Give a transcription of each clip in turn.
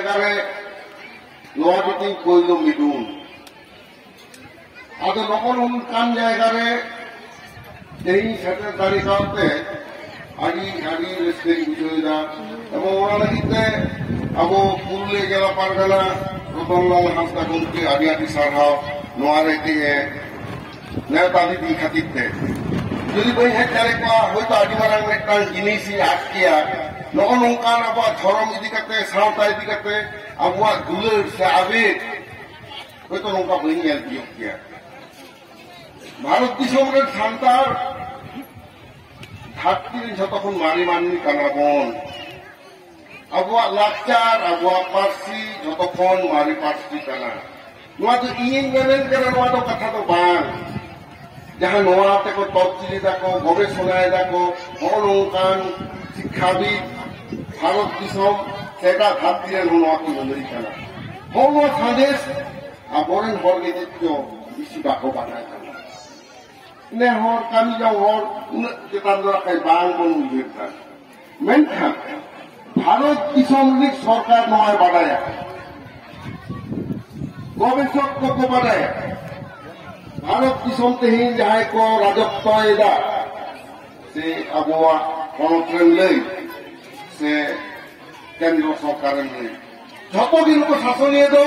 জায়গায় নোয়াটি কইল মিডুন আদো নকল কান জায়গায় এই সেটের তালিকাতে আগে আগে রেসলিং বিষয়টা এবং ওরা লাগিতে আবো পুরুলে জেলা পারগানা রতনলাল হাঁসদা গমকে আগে আগে সারহাও নোয়ারে দিয়ে নেতা দিদি খাতিরতে যদি বই হেড ডাইরেক্ট হয়তো আদি মারাং একটা জিনিসই আটকিয়া নকল নঙ্কান আবার ধরম ইদি কাতে সাঁওতা ইদি কাতে আবহাওয়া দুলের সে আবেগ হয়তো নৌকা বই নিয়ে বিয়োগ গিয়া ভারত দিশমের সান্তার ঘাটতি যতক্ষণ মারি মানি কানাবন আবহাওয়া লাকচার আবহাওয়া পার্সি যতক্ষণ মারি পার্সি কানা নোয়া তো ইং গেলেন কেন নোয়া তো কথা তো বাং যাহা নোয়া তেকো তফসিলি দেখো গবেষণায় দেখো অনৌকান শিক্ষাবিদ ভারত দিশম সেটা ঘাটতি নোয়া তো লড়ি কানা নোয়া সাদেশ আবরেন হরগে দেখতো বেশি বাকো বানায় কানা নে হর কামি যাও হর উনার চেতান রাখায় বাং বন উইবের মেনখান ভারত দিশম সরকার নয় বাড়ায় গবেষক কত বাড়ায় ভারত দিশম তেহিন যাহাই কো রাজত্ব এদা সে আবহাওয়া গণতন্ত্রের লই সে কেন্দ্র সরকারের লই যতদিন কো শাসনীয় দো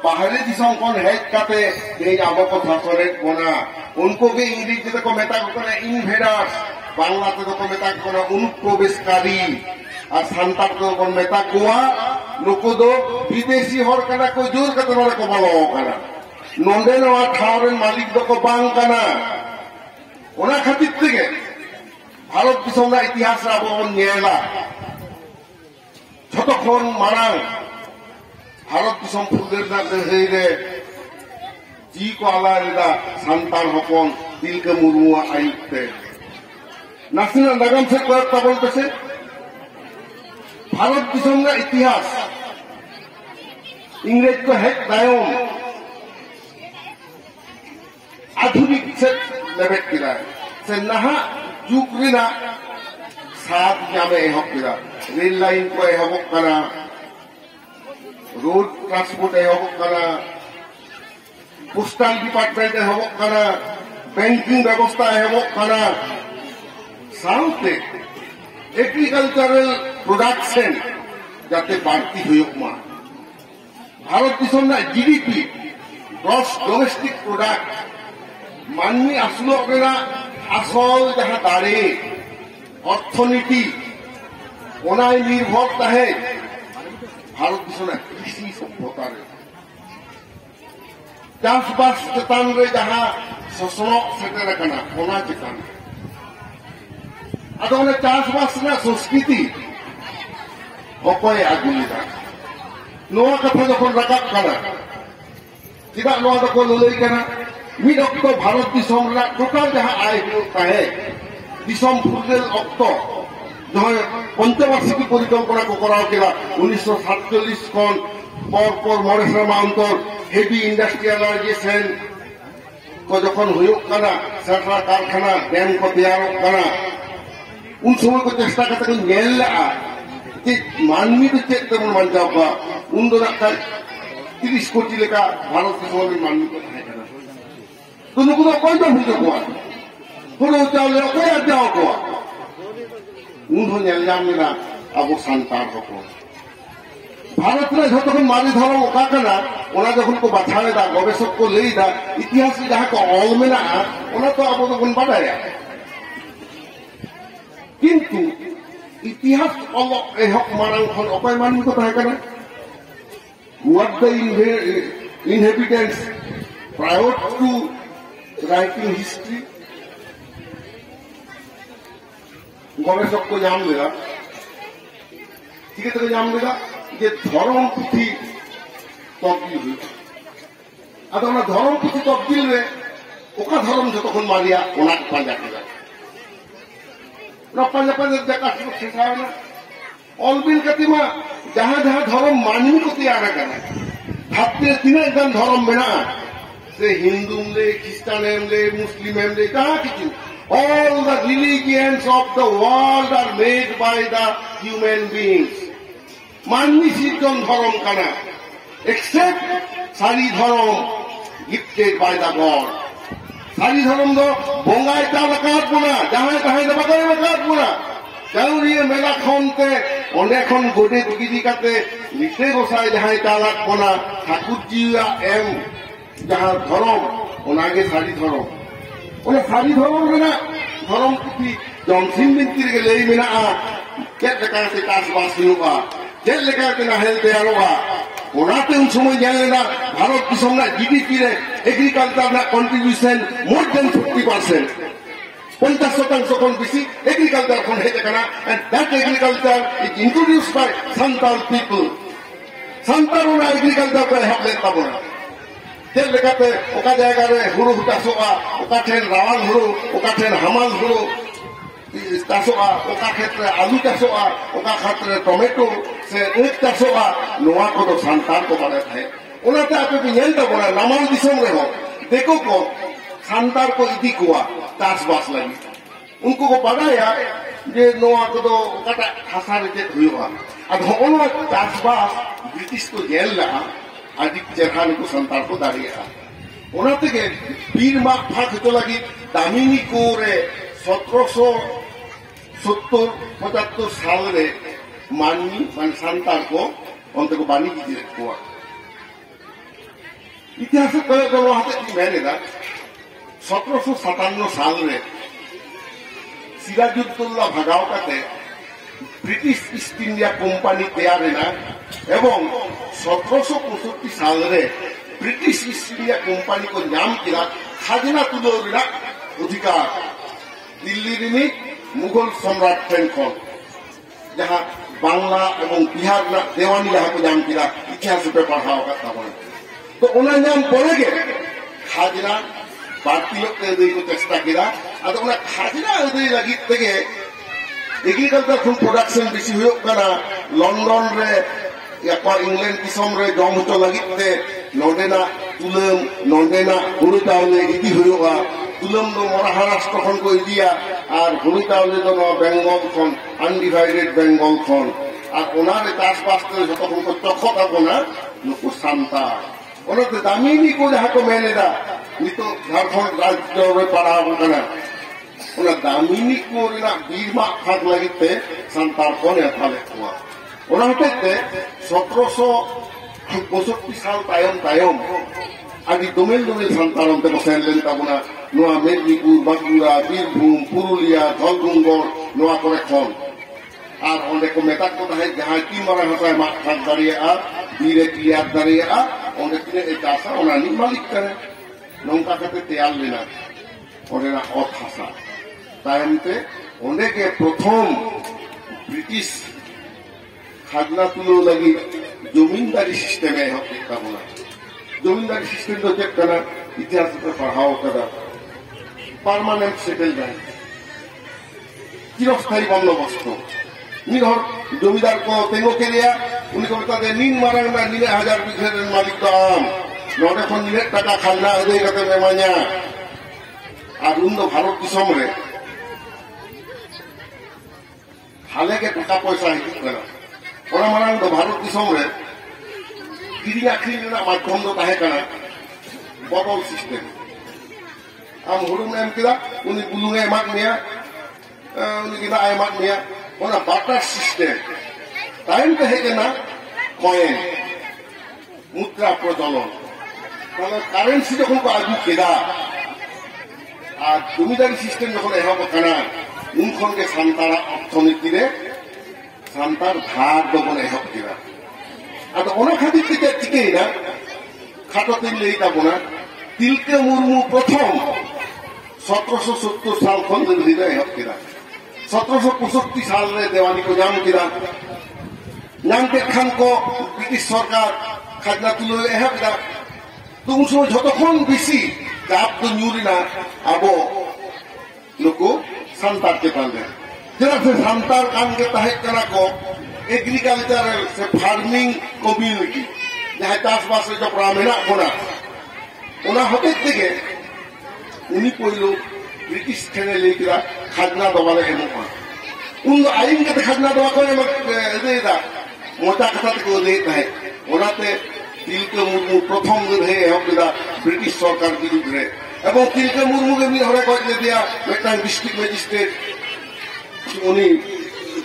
বাহারে দিশম কোন হেড কাতে এই আবক শাসনের কোনা उनको भी इंग्लिश को मेता को इनभेडार्स बांग्लाते को मेता को अनुप्रवेशकारी और सांतार को मेता कोआ नुको दो विदेशी हर कना कोई जोर का तोरा को बोलो कना नंदे नवा ठावरेन मालिक दो को बांग कना ओना खातिर तेगे भारत दिसम रा इतिहास रा बन नेला যতক্ষণ মারাং ভারত দিসম ফুলদের না হেইরে जी को आला संतान हपन तिलके मुर्मुआ आयुक्ते नेशनल नागाम से कयेकटा बोलतेছে भारत दिसम रा इतिहास इंग्रेज को हेड दायम आधुनिक से लेबेट किरा से नहा जुग रिना सात जामे एहब किरा रेल लाइन को एहब करा रोड ट्रांसपोर्ट एहब करा पोस्टल डिपार्टमेंट एहब करा बैंकिंग व्यवस्था एहब करा साउथे एग्रीकल्चरल प्रोडक्शन जाते बाड़ती हुयुक मा भारत दिसम ना जीडीपी ग्रॉस डोमेस्टिक प्रोडक्ट माननी आसलो केना आसल जहां दाड़े अर्थनीति ओनाय निर्भर ताहे भारत दिसम ना कृषि सभ्यता रे चाषबास चेतान रे जहां शोषण सेटेर कना ओना चेतान आदो ने चाषबास ना संस्कृति अकय आगुलिदा नोआ कथा जखन राकाब कना चिदा नोआ दको ललई कना मिड अक्टो भारत दिसम रा टोटाल जहां आय ताहे दिसम फुरगेल अक्टो जहां पंचवार्षिकी परिकल्पना को कराव केला 1947 खन पर मरे शर्मा अंतर हेवी इंडस्ट्रियलाइजेशन को जखन हुयुक कना सेट्रा कारखाना डैम को तैयार कना उन समय को चेष्टा करते को नेला कि मानवी तो चेक तेमन बांचाव का उन दो 30 कोटी लेका भारत के समय मानवी को थाहे कना तो नुको तो कोई तो हुजो को होलो चाले कोई जाओ को उन हो नेला मेरा अब संतान को भारत में जो मारी धर्म ओकाकना ओना जखन को बाछावे दा गवेषक को लेई दा इतिहास जहां को ऑल मेना ओना तो अब तो बाडाया किंतु इतिहास ऑल एहक मारांग खन अकय मानवी को थाहे कना what the inhabitants prior to writing history गवेषक को जान लेगा ठीक है तो जान लेगा যে ধরম পুঁথি তকবিল হয়েছে আর আমরা ধরম পুঁথি তকবিল রে ওকা ধরম যতক্ষণ মারিয়া ওনার পাঞ্জা কেলা পাঞ্জা পাঞ্জা দেখা শেষ হয় না অলবিল কাতিমা যাহা যাহা ধরম মানবী কতি আনা কেন ভাবতে তিন একজন ধরম মেনা সে হিন্দু এমলে খ্রিস্টান এমলে মুসলিম এমলে যাহা কিছু all the religions of the world are made by the human beings माननी सिर्जन धर्म काना एक्सेप्ट सारी धर्म गिफ्टेड बाय द गॉड सारी धर्म दो बोंगाय तालकात बुना जहां तहां दबा करे कात बुना जाउरिए मेला खनते ओंडे खन गोडे दुगिदी काते लिखे गोसाय जहां तालाक बुना ठाकुर जीवा एम जहां धर्म ओनागे सारी धर्म ओने सारी धर्म रेना धर्म पुथी जमसिन बिनतिर के लेई मेना चेक लेका से चाषबास हुआ चेक लेका से नाहेल तैयारोगा ओनाते उन समय जानेना भारत दिसम ना जीडीपी रे एग्रीकल्चर ना contribution more than 50% 50% kon bisi agriculture kon heje kana and that agriculture is introduced by Santal people Santal ona agriculture ko help le tabona tel lekate oka jayga re huru tasoa oka ten rawal huru oka ten hamal huru tasoa oka khetre alu tasoa oka khetre tomato se ek tasoa noa ko to Santal ko bade hai onate ape bi nyel tabona namal disom re ho देखो को शानदार को इदी कुआ चाषबास लगी उनको को बढ़ाया जे नोआ को तो कटा हसार के हुआ अब होनो चाषबास ब्रिटिश को जेल लगा अधिक जहान को संतार को दाड़िया ओनाते के बीर माग फाक तो लगी दामिनी को रे 1770-75 साल रे माननी मान संतार को उनते को बानी की कुआ इतिहास को हाथे मैंने 1757 साल में सिराजुद्दौला भागाव काते ब्रिटिश ईस्ट इंडिया कोम्पानी तैयार है ना एवं 1765 साल में ब्रिटिश ईस्ट इंडिया कोम्पानी को नाम किया खाजना तुलो रेना अधिकार दिल्ली रिनी मुगल सम्राट ठेंखन जहां बांग्ला एवं बिहार ना देवानी जहां को नाम किया इतिहास पे पढ़ाओ का था तो उन्हें नाम पड़ेगे खाजना बाकी लोग अदय को चेष्टा किया अद उन्हें खाजना अदय लगी तेगे एग्रीकल्चर खुन प्रोडक्शन बेसी हुयो कना लंदन रे या पर इंग्लैंड दिसम रे जम होतो लगी ते नोडेना तुलम नोडेना हुरु चावले इदी हुयोगा तुलम दो महाराष्ट्र खन को इदिया और हुरु चावले दो बेंगल खन अनडिवाइडेड बेंगल खन और ओनारे चाषबास करे जतो खन को चखता कोना नुकु शांता ओनते दामिनी को जहां को मैनेदा नितो झारखंड राज्य में पड़ा होना उन दामिनी को रेना बीरमा फाक लगिते संतार को ने थाले हुआ ओनाते 1765 साल तायम आदि दोमेल संतार उनते को सेनलेन ताबुना नोआ मेदिनीपुर बांकुड़ा बीरभूम पुरुलिया धलडुंगर नोआ करे खन और ओंडे को मेता को ताहे जहां की मारा हसाय मा फाक दारिया बीरे क्लियर दारिया ओंडे तिने ए चासा ओनानी मालिक करे नौका कते तैयार लेना ओरेना ऑफ हासा तायमते ओंडे के प्रथम ब्रिटिश खाजना तुलो लगी जमींदारी सिस्टम है होता बोला जमींदारी सिस्टम तो चेक करना इतिहास पे पढ़ाओ करा परमानेंट सेटलमेंट चिरस्थायी बंदोबस्त निधर जमींदार को तेंगो के लिया उनको बताते नीन मारंग में 9,000 बीघे मालिक दाम नोडे खन निले टाका खाजना अदय कते मेमा냐 और उन दो भारत दिसम रे हाले के टाका पैसा हिजु करा ओना मारंग दो भारत दिसम रे किरिया आखिरी ना माध्यम दो ताहे कना बदल सिस्टम आम हुरुम एम किदा उनी बुलुंगे एमाक मिया उनी किदा एमाक मिया ओना बाटर सिस्टम टाइम पे है ना कॉइन मुद्रा प्रचलन তাহলে কারেন্সি যখন আগু কেদা আর জমিদারি সিস্টেম যখন এহব কানা উনখনকে সান্তারা অর্থনীতিরে সান্তার ভাগ যখন এহব কেদা আর অনেক খাতির থেকে টিকেই না খাটতে লেই যাবো না তিলকে মুর্মু প্রথম 1770 সাল খন দিল্লিরে এহব কেদা 1765 साल रे देवानी को नाम किया नाम के खान को ब्रिटिश सरकार खाजना तुलो एहब केदा तो उन समय যতক্ষণ বেশি চাপ তো নিউরি না আবো লোকো संतारते पाले जरा से संतार कान के ताहे करा को एग्रीकल्चर से फार्मिंग कम्युनिटी जहां चाषबास जो प्रामेना होना ओना होते থেকে उनी पहिलो ब्रिटिश ठेने लेकिरा खाजना दबाले हेमो उन आईन के खाजना दबा करे देदा मोटा कथा तक लय तहे ओनाते तिलका मुर्मू प्रथम लड़ाई एहब लेदा ब्रिटिश सरकार विरुद्ध रे एवं तिलका मुर्मू के मिद हरे गज लेदिया मिदटांग डिस्ट्रिक्ट मैजिस्ट्रेट उनी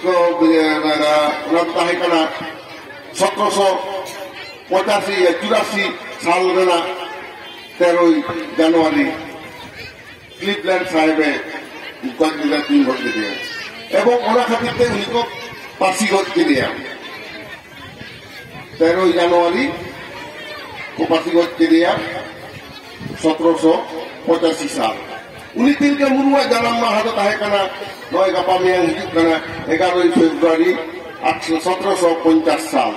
को ओना ताहे कना 1785 या 84 साल रेना 13 जनवरी क्लिवलैंड साहेबे गज लेदा 3 गज लेदिया एवं ओना खातिर ते उनी को पासी गज के दिया 13 जनवरी को पासी गज के दिया 1785 साल उनी तिलका मुर्मू जन्म माह दो ताहे कना नय गापा मेयां हिजुग कना 11 फेब्रुआरी 1750 साल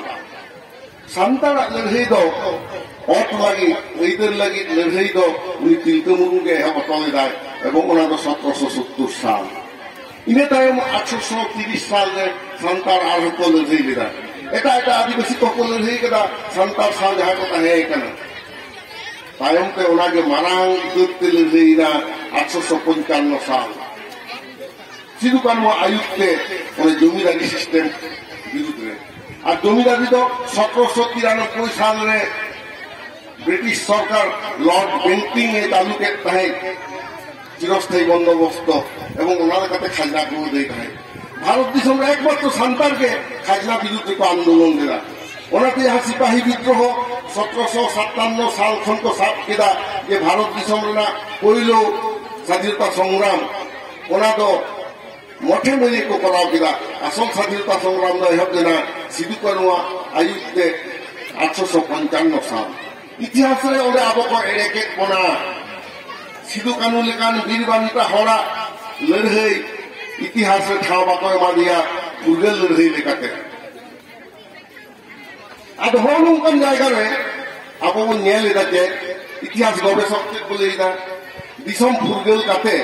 सान्तार लड़ाई दो ओट लगी ऐदर लगी लड़ाई दो उनी तिलका मुर्मू के एहब अटलेदा एवं ओना दो 1770 साल इने तायम 1830 साल रे सान्तार आर को लड़ाई लेदा एटा एटा आदिवासी को लड़ाई कदा सान्तार साल जहां को ताहे कना तायम ते ओना के मारांग दुते लड़ाई दा 1855 साल सिदु कानू आयुक्ते ओने जमीदारी सिस्टेम विरुद्ध रे আর জমিদারি তো 1793 সাল রে ব্রিটিশ সরকার লর্ড বেন্টিং এ তালুকে তাহে চিরস্থায়ী বন্দোবস্ত এবং ওনার কাছে খাজনা করে দেয় তাহে ভারত দেশের একমাত্র সান্তারকে খাজনা বিরুদ্ধে আন্দোলন দেয়া ওনাতে ইহা সিপাহী বিদ্রোহ 1757 সাল খন্ড সাত কেদা যে ভারত দেশের না কইল স্বাধীনতা সংগ্রাম ওনা তো मोटे मिले को कराव केदा असल स्वाधीनता संग्राम दा एहब देना सिदु कानू आयुक्ते 1855 साल इतिहास रे ओरे आबो को एड़े के कोना सिदु कानू लेकान वीर बांटा हड़ा लड़ाई इतिहास रे ठाव बाको एमा दिया फुरगल लड़ाई लेकाते आद होन उनकन जायगा रे आबो बन नेल एदा जे इतिहास गवेषक के बोलेदा दिसम फुरगल काते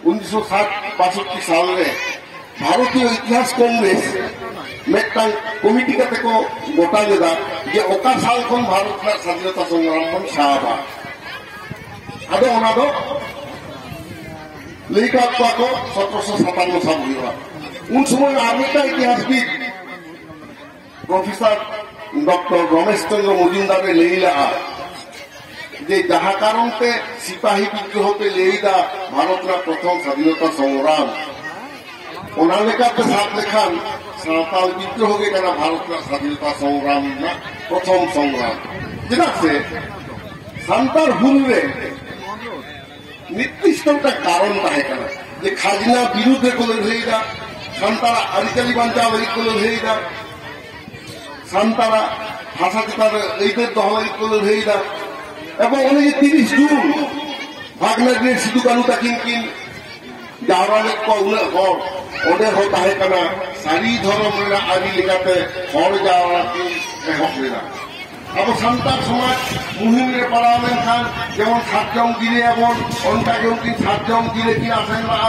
1962 साल में भारतीय इतिहास कांग्रेस मिदटांग कमिटी काते को गोटा लेदा जे ओका साल खन भारत ना स्वाधीनता संग्राम बन साबा आदो ओना दो लेका को 1757 साल हुआ उन समय आमेरिका इतिहासविद प्रोफेसर डॉक्टर रमेश चंद्र मजुमदार लेला जे जहा कारण ते सिपाही विद्रोह पे लेदा भारत ना प्रथम स्वाधीनता संग्राम ओना लेकाते साथ लेखान साताल विद्रोह के कना भारत ना स्वाधीनता संग्राम ना प्रथम संग्राम जेना से सान्तार हुल रे निर्दिष्ट एक कारण ताहे कना जे खाजना विरुद्ध को लड़ाईदा सान्तारा आरिचाली बांचा लगी को लड़ाईदा सान्तारा भाषा चितार ऐदर दहलाई को लड़ाईदा এবং অনেক 30 জুন ভাগনাগরে সিধু কানু তাকিন জাওরালে কো উলে হর ওদের হতা হে কানা সারি ধর্ম রে আদি লেখাতে হর জাওরা কি হকলেনা আবো সান্তার সমাজ মুহিমরে পারামেন খান যেমন সাতজন গিরে এবং অনটাকে কি সাতজন গিরে কি আছেন না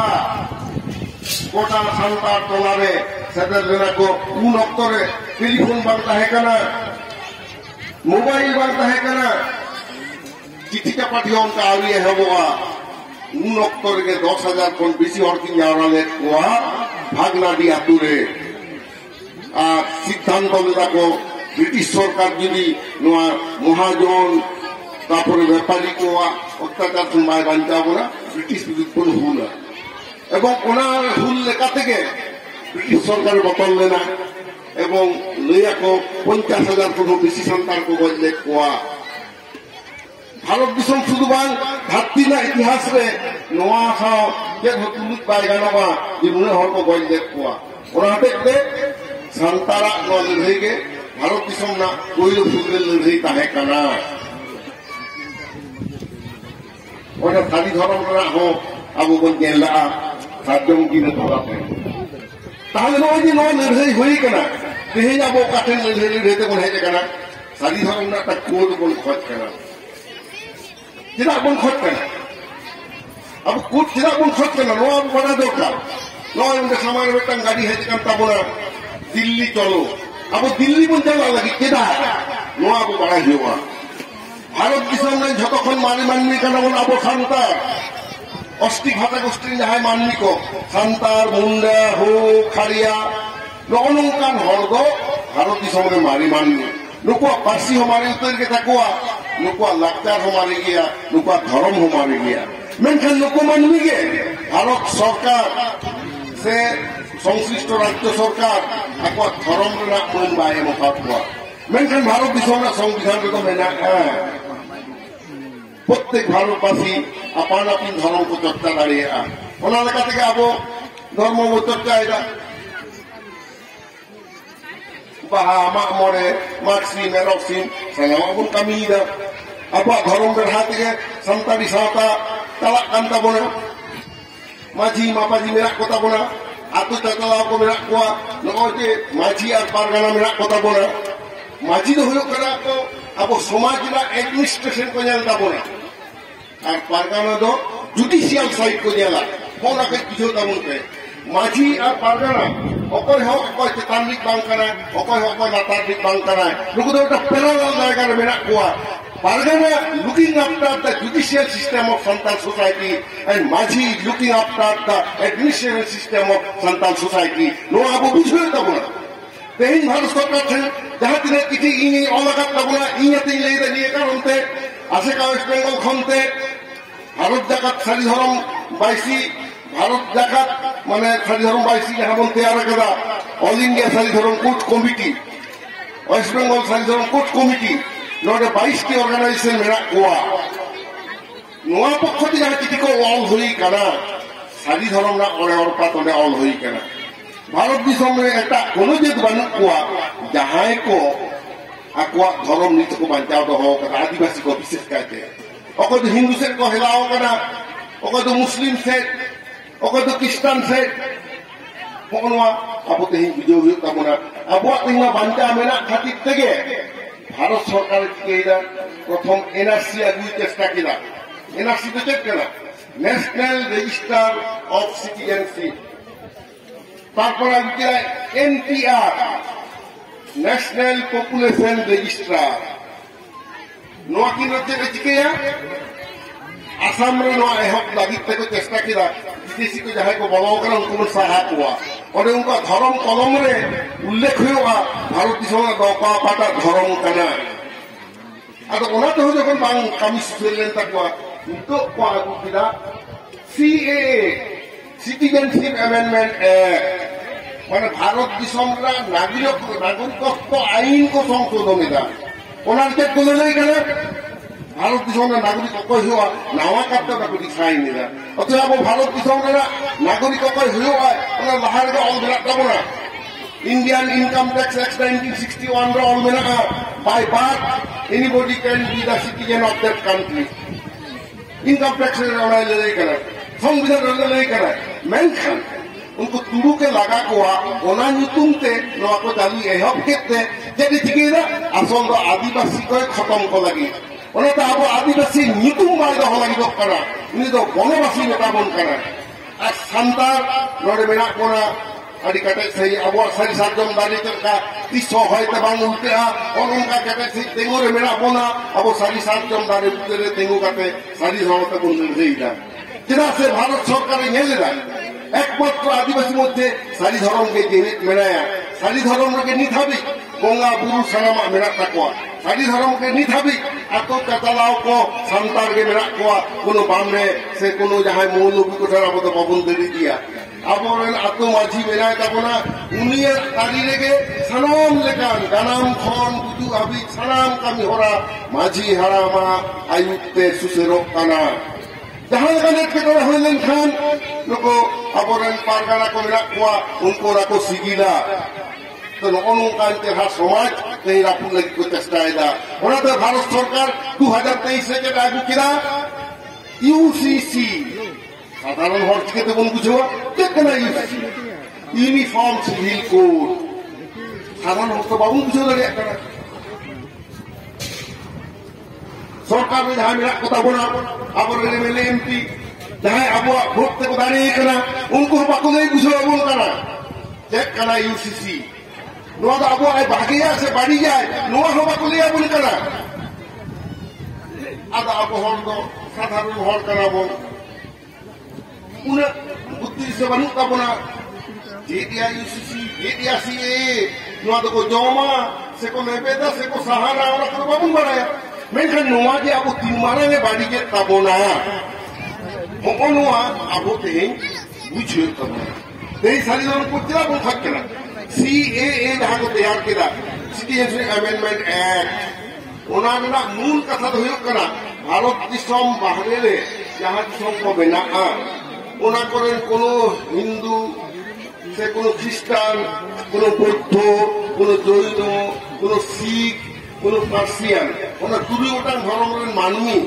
গোটা সান্তার তোলারে সেদের জেনাকো কোন অক্তরে টেলিফোন বার্তা হে কানা মোবাইল বার্তা হে কানা चिठिका पाठियों का आवी है वो उन अक्तर के 10,000 खन बेसी और की जावराले को भागना दिया तुरे सिद्धांत लेदा को ब्रिटिश सरकार जुदी नोआ महाजन तापर व्यापारी को अत्याचार संभाय बांचा बोला ब्रिटिश विरुद्ध हुला एवं ओनार हुल लेका থেকে ब्रिटिश सरकार बतल लेना एवं लइया को 50,000 खन बेसी संतान को गजले कोआ भारत दिसम शुद्ध बांग धरती ना इतिहास रे नोआ खाओ जे हतुलुत बाय गानाबा जे मुने हर को गज देख कोआ ओनाते ते संतारा नो लड़ाई के भारत दिसम ना कोइलो फुगल लड़ाई ताहे कना ओना खाली धर्म रा हो अब बन गेला साजम की न तोराते ताहले नो जी नो लड़ाई होई कना तेहे जाबो काटे लड़ाई रहते कोन हे कना सारी धर्म ना तक कोड कोन खोज कना tidak pun khotkan, अब कुछ tidak pun khotkan, नो अब बड़ा दोखा, नो उनके सामान में तंग गाड़ी है जिकन तबोला दिल्ली चलो, अब दिल्ली पun चला लगी किधा, नो अब बड़ा हुआ, भारत दिशा में झटकन मारी मानवी का नाम अब सांतार, अस्ति घाटा गोष्ठी जहाँ मानवी को सांतार मुंडा हो खारिया ᱱᱚᱜᱼᱚ ᱱᱚᱝᱠᱟᱱ ᱦᱚᱲ ᱫᱚ ᱵᱷᱟᱨᱚᱛ ᱫᱤᱥᱚᱢ ᱨᱮ ᱢᱟᱨᱮ ᱢᱟᱹᱱᱢᱤ ᱱᱩᱠᱩᱣᱟᱜ ᱯᱟᱹᱨᱥᱤ ᱦᱚᱸ ᱢᱟᱨᱮ ᱩᱛᱟᱹᱨ ᱜᱮ ᱛᱟᱠᱚᱣᱟ ᱱᱩᱠᱩᱣᱟᱜ ᱞᱟᱠᱪᱟᱨ ᱦᱚᱸ ᱢᱟᱨᱮ ᱜᱮᱭᱟ ᱱᱩᱠᱩᱣᱟᱜ ᱫᱷᱚᱨᱚᱢ ᱦᱚᱸ ᱢᱟᱨᱮ ᱜᱮᱭᱟ ᱢᱮᱱᱠᱷᱟन ᱱᱩᱠᱩ ᱢᱟᱹᱱᱢᱤ ᱜᱮ ᱵᱷᱟᱨᱚत ᱥᱚᱨᱠᱟর ᱥᱮ সংশ্লিষ্ট রাজ্য সরকার আকুয়ার ধর্ম রেনাক মান বাই এম আকাদ কোয়া মেনখান ভারত দিশম রেনাক সংবিধান রেদো মেনাগᱼᱟ প্রত্যেক ভারতবাসী আপান আপিন ধর্ম কো চর্চা দাড়িয়েগᱼᱟ ওনা লেকা তেগে আবো ধর্ম বো চর্চায়েদা বাহা মাগ মরে মাগসিম এরকসিম সানামাগ বন কামিয়েদা আবুয়াগ ধর্ম রাহা তেগে সান্তালি সাওতা চালাক কান তাবোনা মাঝি মাপাজি মেনাক কো তাবোনা আতো চাচালাও কো মেনাক কোয়া নগর যে মাঝি আর পারগানা মেনাক কো তাবোনা মাঝি দো হুয়ুগ কানা কো আবো সমাজ রেনাক এডমিনিস্ট্রেশন কো নেল তাবোনা আর পারগানা দো জুডিশিয়াল সাইড কো নেলা কোনা কে বুঝো তাবোন তে মাঝি আর পারগানা অকয় হোক অকয় চেতানরিক বাং কানা অকয় হোক অকয় লাতারিক বাং কানা নুকু দো একটা প্যারালাল জায়গা রে মেনাক কোয়া Pargana looking after the judicial system of Santal society and Maji looking after the administrative system of Santal society. No abu bujhe tabuna. Tehin Bharat Sarkar the jaha tine kichi ini olagat tabuna inya tin lei da niye karonte aseka West Bengal khonte Bharat jagat sari dhorom baisi Bharat jagat mane sari dhorom baisi jaha bon teyar kada All India sari dhorom court committee West Bengal sari dhorom court committee नोडे 22 की organisation मेरा कोआ नोआ पक्षती जहाँ चिठी को all हुई कना सारी धर्म ना ओरे और पात ओरे ऑल हुई कना भारत दिसम में एटा कोनो जेत बानु कोआ जहाँ को आकुआ धर्म नीति को बचाव दो हो कना आदिवासी को विशेष कहते ओको तो हिंदू से को हिलाओ कना ओको तो मुस्लिम से ओको तो क्रिश्चियन से कोनवा अब तो ही बुझो हुई तमना अब वो तिंगा बंचा मेना खातिर तेगे भारत सरकार प्रथम एनआरसी आगुई चेष्टा किया एनआरसी तो चेक करा नेशनल रजिस्टर ऑफ सिटीजनशिप तारपर आगु किया एनपीआर नेशनल पॉपुलेशन रजिस्ट्रार नोआ की नते चिकेया आसाम रे नोआ एहक लागित ते को चेष्टा किया विदेशी को जहां को बलाव करा उनको सहाय हुआ और उनका धर्म कलम रे उल्लेख हुआ भारत दिसम दौका पाटा धर्म कना आदो ओना तो जखन बांग कामी सुलेन तकवा तो को आगु किदा सीएए सिटीजनशिप अमेंडमेंट एक्ट माने भारत दिसम रा नागरिकत्व आईन को संशोधन एदा ओना के कोले कना भारत दिसम रा नागरिक अकय हुआ नावा काटा को दिखाई निदा अथवा अब भारत दिसम रा नागरिक अकय हुआ ओना बाहर के ऑल मेरा तबना Indian Income Tax Act 1961 रा ऑल मेना by birth anybody can be the citizen of that country income tax रे ओना ले करा संविधान रे ले करा मेनखान उनको तुरु के लगा कोआ ओना नुतुम ते नवा को चालू एहब केते जेदि चिकेदा असल दो आदिवासी को खत्म को लगी ओना तो अब आदिवासी नुतुम बाय दो लगी दो करा उनी तो वनवासी नेता बन करा आ संतार नोडे मेना कोना अड़ी कटे सही अब सारी सातजन दारी का 300 होयते बांग उल्टेआ और उनका कटे सही तेंगो रे मेना बोना अब सारी सातजन दारी उल्टे तेंगो कटे सारी धरते कोन रेइदा जेना से भारत सरकार नेलेदा एकमात्र आदिवासी मध्य सारी धर्म के जेनेट मेनाया सारी धर्म के निथाबी गंगा बुरु सनामा मेना तकवा सारी धर्म के निथाबी आतो चाचालाओ को संतार के मेना कोआ कोनो बामरे से कोनो जहां मौलवी को ठरा बतो बाबुन देरी दिया आबोरेन आतो माझी मेना तबना उनिया तारी रेगे सनाम लेकान गानाम खन बुजु आबि सनाम कामी होरा माझी हारामा आयुक्ते सुसेरो काना जहां कने के तो होलन खान नको आबोरेन पारगाना को मेना कोआ उनको राको सिगिला तो नोनु कांते हा समाज कहीं रापु लगी को चेष्टाएदा ओना तो भारत सरकार 2023 से लागू किया यूसीसी साधारण हर के तो बन बुझवा केतना यूसीसी यूनिफॉर्म सिविल कोड साधारण हर तो बाबू बुझो लगे करा सरकार में जहां मेरा कथा बना अब एमएलए एमपी जहां अब भोट को दाने करा उनको बाको नहीं बुझो बोल करा चेक करा यूसीसी नोआ तो अब आए भागिया से बढ़ी जाए नोआ हो बाको लिया बोल करा आदा अब हर दो साधारण हर करा बोल उन्हें बुद्धि से बनू का बना JDIUCC, JDRCA, nua doko joma, seko lebeda, seko sahana, orang kena babun baraya. Menkan nua je abu timarangnya badi je tabona. Moko nua abu tehing bujur tabona. Tehi sari orang putira pun thak kena. CAA jahan ko tayar keda, Citizenship Amendment Act. Ona nuna mool katha do huyuk kana. Bharat disom bahre le, jahan disom ko benaa. Ona koren kono Hindu, সে কোনো খ্রিস্টান, কোনো বৌদ্ধ, কোনো জৈন, কোনো শিখ, কোনো Persian, ওনার 2 গোটাং ধর্মের মানমী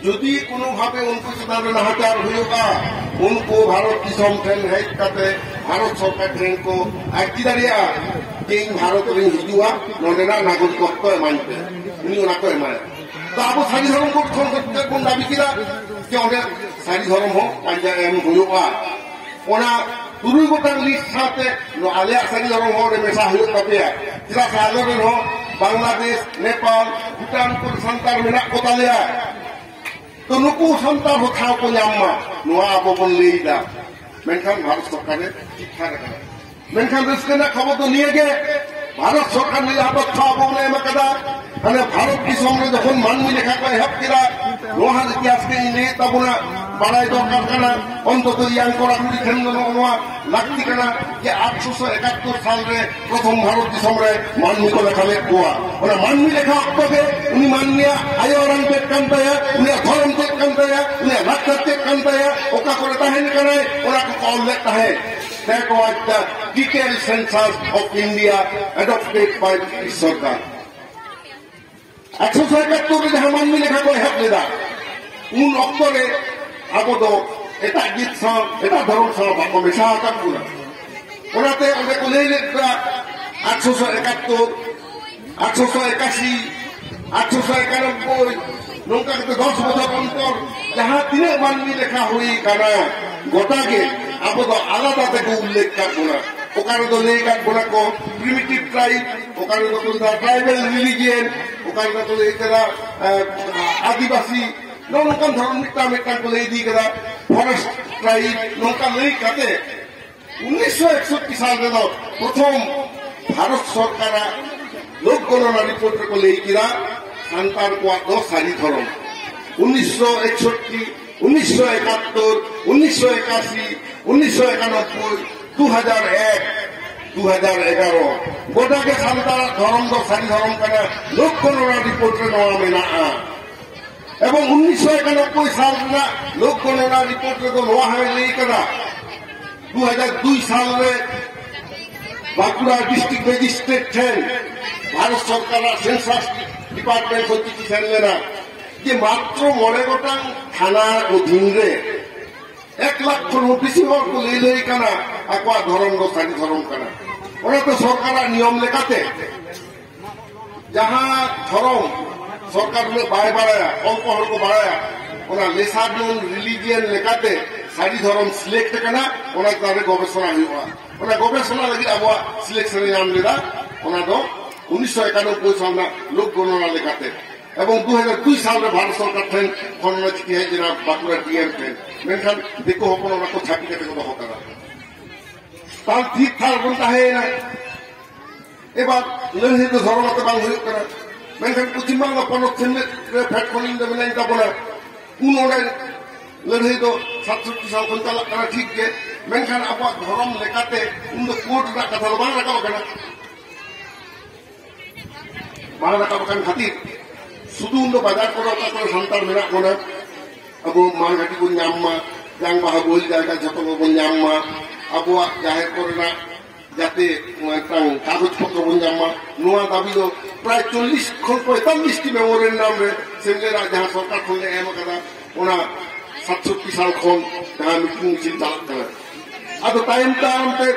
যদি কোনোভাবে उनको चुनाव नहाचार होगा उनको भारत दिसम ठेन हेज काते भारत सरकार ठेन को आक्तिदारिया जे भारत रे हिजुआ नोनेना नागरिकत्व मानते उनी ओना को माने तो अब सारी धर्म को कोन दाबी किला जे ओने सारी धर्म हो पांजा एम होगा ओना 2 गोटां लिस्ट साथे नो आलिया सारी धर्म हो रे मेसा हुयो तपेया जिला साधारण हो बांग्लादेश नेपाल भूटान को संतार मेना को तालिया तो नुकु संतार हो था को न्यामा नुआ अब बन लेदा मेनखान भारत सरकार ने ठीक ठाक रखा मेनखान रस्कना खबर तो निये गे भारत सरकार ने अब था बोले मकदा અને ભારત દિશમરે যখন মানবী লেখা করে হেপ কিরা লোহার ইতিহাসকে ইনে তাবনা বাড়াই দরকার কানা অন্তত ইয়াং করা কুড়ি খেন্দন নোয়া লাগতি কানা যে 871 সালে প্রথম ভারত দিশমরে মানবী ko লেখা লে কোয়া ওনা মানবী লেখা অক্তকে উনি মাননিয়া আয়োরাং তে কান্তায়া উনি ধর্ম তে কান্তায়া উনি রাষ্ট্র তে কান্তায়া ওকা করে তাহেন কানায় ওরা কো কল লেখা হে That was the detailed census of India adopted by the British Sarkar. 171 जहां मानवी लेखा को हेप लेदा उन अक्तरे अब तो एटा गीत सा एटा धर्म सा बाको मेसा का पूरा ओनाते ओने को ले लेता 871 881 891 नौका के 10 बछर अंतर जहां तीन मानवी लेखा हुई काना गोटा के अब तो आलादा থেকে উল্লেখ কাটবো ওখানে তো নেই কাটবো কো প্রিমিটিভ ট্রাইব ওখানে তো ট্রাইবাল রিলিজিয়ন ওখানে তো এরা আদিবাসী নৌকান ধরন মিটান को लेई दी कदा फॉरेस्ट ट्राइब नौका लेई काते 1961 साल रे प्रथम भारत सरकार लोक गणना रिपोर्ट को लेई किरा संतान को 10 सारी धरम 1961 1971 1981 1991 2001 2011 गोटा के संतान धर्म दो सारी धर्म का लोक गणना रिपोर्ट रे नवा मेना एवं 1991 साल ना लोक गणना रिपोर्ट रे तो नवा है नहीं करा 2002 साल रे बांकुड़ा डिस्ट्रिक्ट मजिस्ट्रेट थे भारत सरकार सेंसस डिपार्टमेंट होती की सेलेना যে মাত্র মনে গোটাং থানার অধীনে 1 লাখ বেশি হওয়ার को ले ले কানা আকwa ধরন গো সারি ধরন কানা ওরা তো সরকার নিয়ম লেখাতে যাহা ধরন সরকার লে বাড়ায় বাড়ায়া অল্প অল্প বাড়ায়া ওরা লেসার নন রিলিজিয়ন লেখাতে সারি ধরন সিলেক্ট কানা ওরা তারে গবেষণা হইবা ওরা গবেষণা লাগি আবো সিলেকশনে নাম লিদা ওনা তো 1991 সাল না লোক গণনা লেখাতে এবং 2002 সালে ভারত সরকার ঠেন খননা চিঠি है जना बाकुड़ा डीएम ঠেন मेनखान देखो हपन ओना को छापी केते को होकरा ताल ठीक ठाक बनता है ना एबार लहरी तो धर्मते बांग हुई करा मेनखान पश्चिम बांगला पनत ঠেন रे फैट कोलिंग दे मिलाइन ताबना उन ओडे लहरी तो 67 साल खन चला करा ठीक के मेनखान आपा धर्म लेकाते उन दो कोर्ट ना कथा बांग रखा कना बांग रखा बकन खातिर শুধু উন্ড বাজার করে ওটা করে সন্তান মেনা কোনা আবু মালঘাটি কোন জাম্মা জাং বাহা বল জায়গা যত কোন জাম্মা আবু জাহের করে না যাতে টাং কাগজপত্র কোন জাম্মা নোয়া দাবি তো প্রায় 40 খন 45টি মেমোরের নাম রে সেগুলা যাহা সরকার খুলে এম কাদা ওনা 67 সাল খন যাহা মিটিং মিছিল চালাত কানা আদো টাইম টাইমতে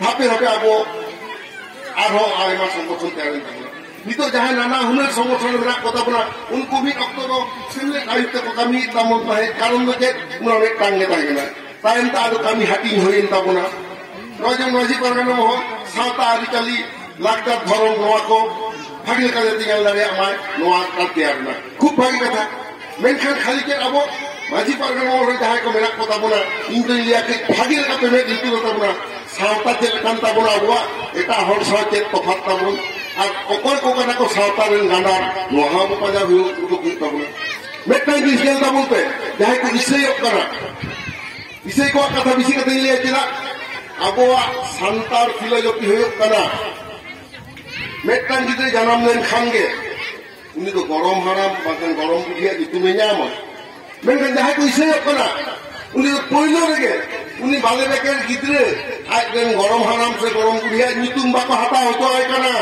ভাবে হবে আবু আরো আইমা সংগঠন তৈরি করবে नितो जहां नाना हुनर संगठन में कथा बना उनको भी अक्टोबर सिले आयुक्त को कमी तमन है कारण जे उना में टांगे तागेना तायन ता आदो कमी हाटी होइन ताबना रोजन रोजी परगना हो साता आदिकली लागता धरम नवा को भागिल का दिगाल लारे आमाय नवा काटियारना खूब भागी कथा मेनखान खाली के अब माजी परगना और जहां को मेरा कथा बना इंद्रिया के भागिल का पे में दितु ताबना सावता चेलकान ताबोन आबुआ एटा हर साव चेद तफात ताबोन और अकय को कना को सावता रेन गांडार नोहा बो पाजा हुयो को ताबोन मेटना जिस गेल ताबोन पे जहां को इसे करा इसे को कथा बिसी कते ले चला आबुआ सांतार फिलोसफी हुयो कना मेटना गिदरे जन्म लेन खानगे उनी तो गरम हाराम बाkan गरम बुझिया दितुमे ᱧᱟᱢᱟ मेनखान जहां को इसे कना उनी तो पहिलो रेगे उनी बाले बेकेर गिदरे आज रेन गरम हाराम से गरम बुझिया नितुम बाको हाता होतो आय कना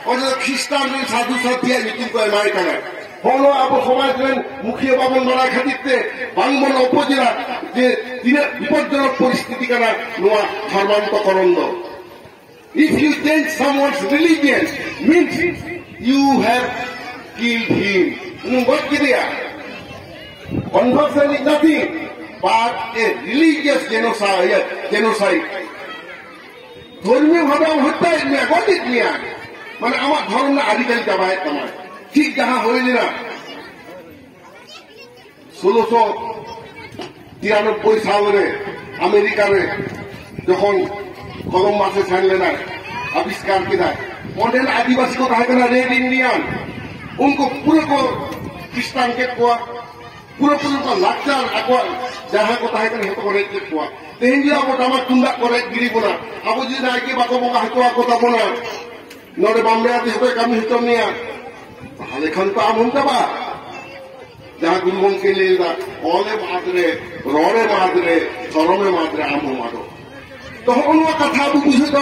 और ख्रिस्टान रेन साधु साथिया नितुम को एमाय कना होलो आबो समाज रेन मुखिया बाबन बना खातिते बांगबन उपजिला जे तिने विपज्जनक परिस्थिति कना नोआ धर्मान्तकरण दो if you change someone's religion means you have killed him what kidia conversion is nothing but a religious genocide ধর্মীয় ভাবে হত্যা নিয়ে গঠিত নিয়ে মানে আমার ধর্ম না আদিকাল চাবায় তোমার ঠিক যাহা হইল না 1693 সালে আমেরিকারে যখন गरम मासे छानले ना आविष्कार किया मॉडर्न आदिवासी को कहा करना रेड इंडियन उनको पूरे को क्रिस्टान के कुआ पूरे को लाचार अको जहां को कहा करना हेतो रेड के कुआ तेंजी अब टामा तुंदा करे गिरी बोला अब जी ना के बाको बोगा हेतो को ता बोना नोडे बॉम्बे आते हेतो कमी हेतो निया हाले खन तो आम होता बा जहां गुरुमन के लेदा ओले मादरे रोड़े मादरे धर्मे मादरे आम मादो तो उनका कथा भी बुझे तो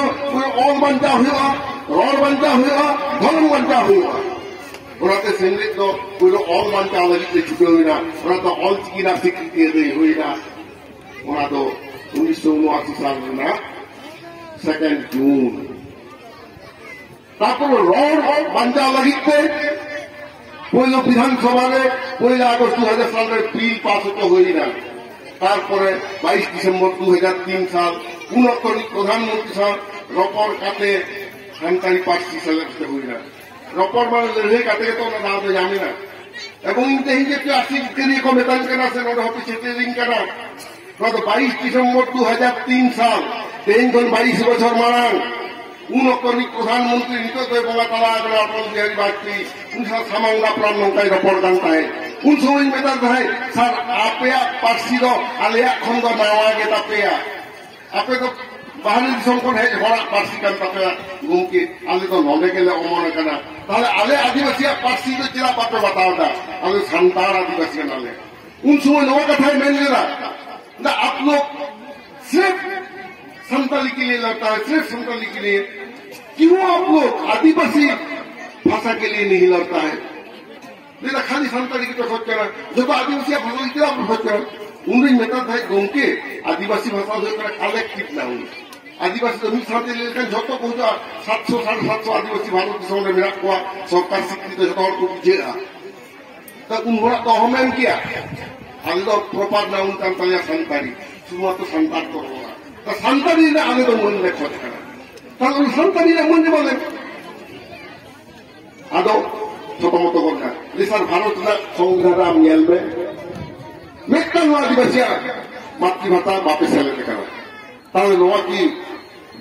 ऑल बनता हुआ रोड बनता हुआ धर्म बनता हुआ उन्होंने संगीत तो कोई ऑल बनता लगी से छुपे हुई ना उन्होंने तो ऑल की ना स्वीकृति दे हुई ना उन्होंने तो 1979 साल में ना 2 जून तापर रोड बनता लगी थे कोई विधानसभा में 1 আগস্ট 2000 साल में बिल पास होते हुई ना तारपरे 22 ডিসেম্বর 2003 साल पुनः प्रधानमंत्री साहब रपर काटे सरकारी पार्टी सेलेक्ट हुई ना रपर मान लड़े काटे तो ना तो जाने ना एवं इनके ही जो आर्थिक के लिए को मेतन करना से नोट ऑफिस सेटिंग करना तो 22 ডিসেম্বর 2003 साल तेन 22 বছর मारांग पुनः प्रधानमंत्री नितो तो बोला तला अगला अटल बिहारी वाजपेयी उनका सामांगा प्राण नौका रपर जानता है उन समय मेतन है सर आपया पार्टी दो आलिया खंड नावा के तापेया आपे तो बाहरी दिसम को है हरा पार्टी कान तापे गुमके आले तो नले केले अमन कना ताले आले आदिवासी पार्टी तो चिरा पापे बताओदा आले संतार आदिवासी नाले उन समय नवा कथा मेन लेना ना आप लोग सिर्फ संताली के लिए लड़ता है सिर्फ संताली के लिए क्यों आप लोग आदिवासी भाषा के लिए नहीं लड़ता है लेकिन खाली संताली की तो सोच करना जब आदिवासी भाषा की तरफ सोच करना उन्हें मेहनत है गोंके आदिवासी भाषा जो कर कलेक्टिव ना हुई आदिवासी तो मिल साथे लेकर जो तो पहुंचा 700 750 आदिवासी भारत के सामने मेरा को सरकार स्वीकृत जो तो को जेरा तब उन्होंने तो हमें किया आले तो प्रॉपर ना उनका तले संतारी सुबह तो संतार तो होगा तो संतारी ने आले तो मन में खोज करा तब उन संतारी ने मन बोले आदो छोटा मोटा करना लेकिन भारत ना संविधान नियल में मेटन आदिवासी मातृभाषा बापे सेले करा ताले नोआ की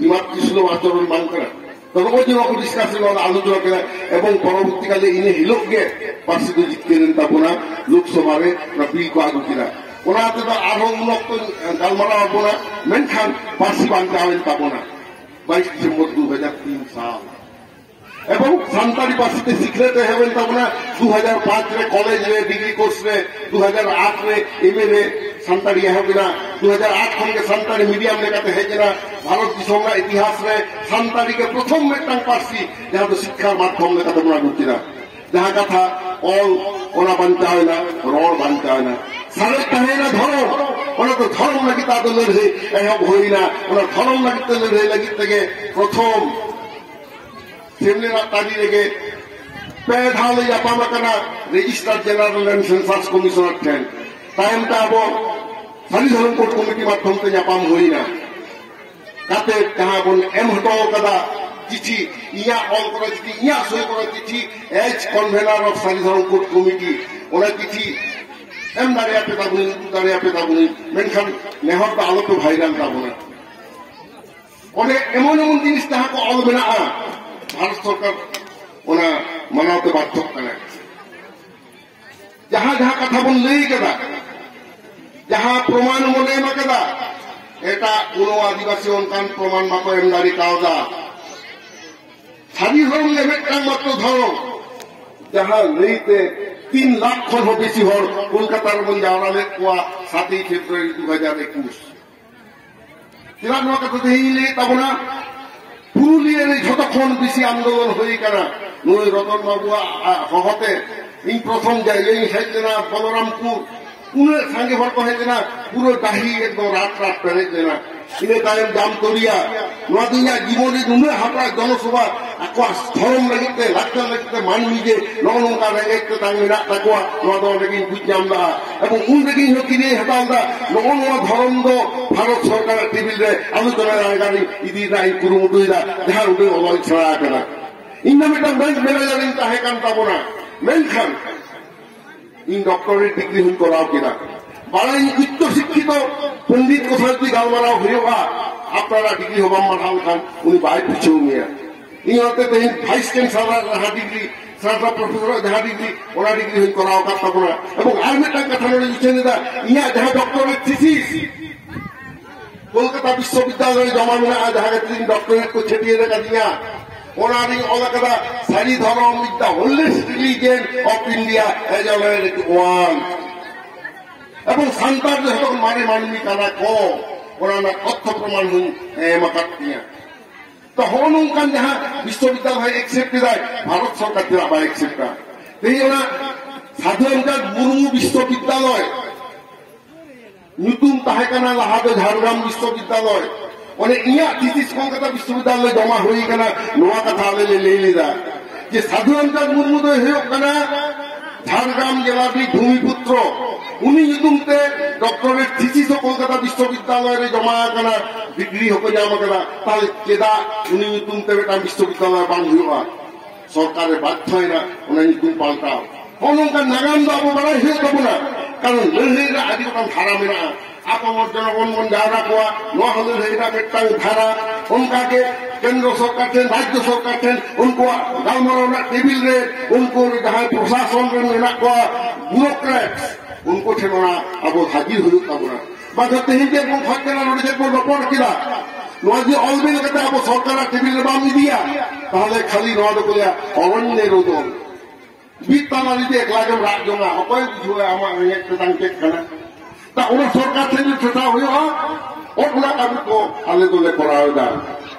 विमात सुलभ आचरण बांग करा तो रोज को डिस्कशन वाला आलोचना करा एवं परवर्ती काले इन्हें हिलोक के पार्टी को जीत के नेता बना लोकसभा रे बिल को आगू किया ओनाते तो आरो उन्नत गालमारा बना मेनखान पार्टी बांगता आवेन ताबना 22 ডিসেম্বর 2003 साल एवं सान्ताली पार्टी सिक्रेटे हेवेन ताबना 2005 रे कॉलेज रे डिग्री कोर्स रे 2008 रे एमए रे सान्ताली हेवेना 2008 खन के सान्ताली मीडियम लेकाते हेजना भारत दिसम रा इतिहास रे सान्ताली के प्रथम मेटांग पार्टी जहां तो शिक्षार माध्यम लेकाते बना गुतिरा जहां कथा ऑल ओना बनता है ना रोड बनता है ना सारे कहे ना धर्म ओना तो धर्म लगी ता तो लड़े एहब होइना ओना धर्म लगी तो लड़े लगी तके प्रथम सेमनेरा ताली लेके पेधाले यापामा कना registrar general and census commissioner ठेन टाइम ता अब सारी धर्म कोर्ट कमिटी माध्यम ते यापाम होइना काते कहा बोल एम हटो कदा चिठी इया ऑल करा चिठी इया सही करा चिठी एज कन्वेनर ऑफ सारी धर्म कोर्ट कमिटी ओना चिठी एम दारिया पे ताबुनी मेनखान नेहर ता आलो तो भाईराल ताबुना ᱚᱱᱮ ᱮᱢᱚᱱ ᱡᱤᱱᱤᱥ ᱡᱟᱦᱟᱸ ᱠᱚ ᱚᱞ ᱢᱮᱱᱟᱜᱼᱟ ᱵᱷᱟᱨᱚᱛ ᱥᱚᱨᱠᱟর ᱚᱱᱟ ᱢᱟᱱᱟᱣᱛᱮ ᱵᱟᱫᱽᱫᱷᱚᱜ ᱠᱟᱱᱟ ᱡᱟᱦᱟᱸ ᱠᱟᱛᱷᱟ ᱵᱚᱱ ᱞᱟᱹᱭ ᱠᱟᱫᱟ ᱡᱟᱦᱟᱸ ᱯᱨᱚᱢᱟᱱ ᱵᱚᱱ ᱮᱢ ᱟᱠᱟᱫᱟ ᱮᱴᱟᱜ কোনো আদিবাসী অনকান প্রমাণ বাকো এম দাঁড়ি কাওদা সারি ধরন মিদটাং মাত্র ধরন যাহা লইতে 3 লাখ খন বেশি হর কলকাতার বন যাওয়া লেখ কোয়া 7 ফেব্রুয়ারি 2021 চিরাগ নোয়া কথা দেইলে তাবনা পুরুলিয়ার যতক্ষণ বেশি আন্দোলন হই কানা নই রতন বাবু হহতে ইন প্রথম জায়গায় হেজনা বলরামপুর পুরো সাঙ্গে হর কো হেজনা পুরো ডাহি একদম রাত পেরে দেনা ইনে তাইম জামতরিয়া নোয়া দুনিয়া জীবনে নুনে হাপড়া জনসভা আকোয়া ধরম লাগিতে লাক্তার লাগিতে মানবি যে নগনকা রেগেতে তাং মেনা তাকোয়া নোয়া দ রেগিন বুঝামদা এবং উন রেগিন হকিনে হাতালদা নগনকা ধরম দ ভারত সরকারের টেবিলে আলোচনা রাগানি ইদি নাই কুরুমুটুইদা যাহা উঠে অলয় ছড়া কানা ইন্না মিটাং ব্যাংক ম্যানেজারিং তাহে কান তাবনা মেনখান ইন ডক্টরেট ডিগ্রি হুই করাও কিনা বাড়াই উচ্চ শিক্ষিত পণ্ডিত কোথায় তুই গালমারাও হইবা আপনারা ডিগ্রি হবাম মাঠাল খান উনি বাইর পিছু নিয়ে ইহতে তেহিন ভাইস চ্যান্সেলর যাহা ডিগ্রি সারা প্রফেসর যাহা ডিগ্রি ওরা ডিগ্রি হুই করাও কাটতাম না এবং আর একটা কথা নড়ে দিচ্ছেন না ইয়া যাহা ডক্টরেট থিসিস কলকাতা বিশ্ববিদ্যালয়ে জমা মেলা যাহা তিন ডক্টরেট কো ছেটিয়ে দেখা দিয়া ওনারি অলকাদা Sari Dharam with the holiest religion of India as one এবং সান্তার যত মানে মানবি কানা কো ওনারা তথ্য প্রমাণ হুন এমাকাতিয়া তো হনুকান যাহা বিশ্ববিদ্যালয় একসেপ্ট দেয় ভারত সরকার দিলা বা একসেপ্ট এই ওনা সাধারণত মুর্মু বিশ্ববিদ্যালয় নতুন তাহে কানা লাহাতে ঝাড়গ্রাম বিশ্ববিদ্যালয় মানে ইয়া থিসিস কলকাতা বিশ্ববিদ্যালয় জমা হই কানা নোয়া কথা আলে লেইলিদা যে সাধারণত মুর্মু দয় হইক কানা ঝাড়গ্রাম জেলার ভূমিপুত্র উনি যুতুমতে ডক্টরেট থিসিস কলকাতা বিশ্ববিদ্যালয়ে জমা কানা ডিগ্রি হকে জামা কানা তাহলে চেদা উনি যুতুমতে বেটা বিশ্ববিদ্যালয় বান হইবা সরকারের বাধ্য হয় না উনি যুতুম পাল্টাও অনঙ্কা নাগাম দাবো বাড়াই হয়ে যাবো না কারণ লড়াইরা আদি গোটাং ধারা মেনা আপামর জনগণ মন যাওয়া কোয়া নোয়া হলে লড়াইরা মেটাং ধারা उनकाके केंद्र सरकार थे राज्य सरकार थे उनको गालमरा टेबिल रे उनको जहां प्रशासन रे मेना को ब्यूरोक्रेट उनको ठेना अब हाजिर हुई तबना बागते ही जे कोन खतना नडे जे कोन रिपोर्ट किला नोजी अलबिल कते अब सरकार टेबिल रे बाम दिया ताहले खाली नोद कोलिया अरण्य रोदन बीताला दिते एक लागे राज्यमा अकय बुझुए आमा एक तांग के खाना ता ओना सरकार थे छटा होयो ओकला काम को आले दोले करावदा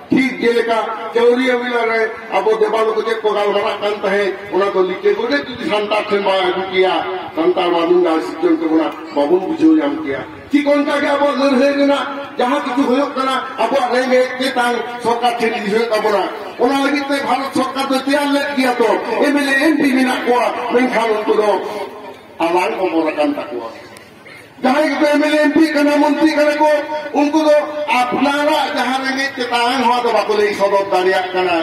ठीक जेलेका चौरिया मिलारे अब देवालो को जे को गालमारा कांत है ओना तो लिखे गोडे तुदी संतार थे बा दुकिया संतार मानुंगा सिस्टम को ना बाबुन बुझो जाम किया कि कोनका के अब लड़े ना जहां किछु होयो कना अब रेंगे के तांग सरकार थे दिसे तबना ओना लगिते भारत सरकार तो तैयार ले किया तो एमएलए एमपी मिना को मेन खान तो आवाज को मोरा कांता को जहां के एमएलए एमपी कना मंत्री करे को उनको तो अपनारा जहां रेंगे चेतान हुआ तो बाकुले सदर दारिया कना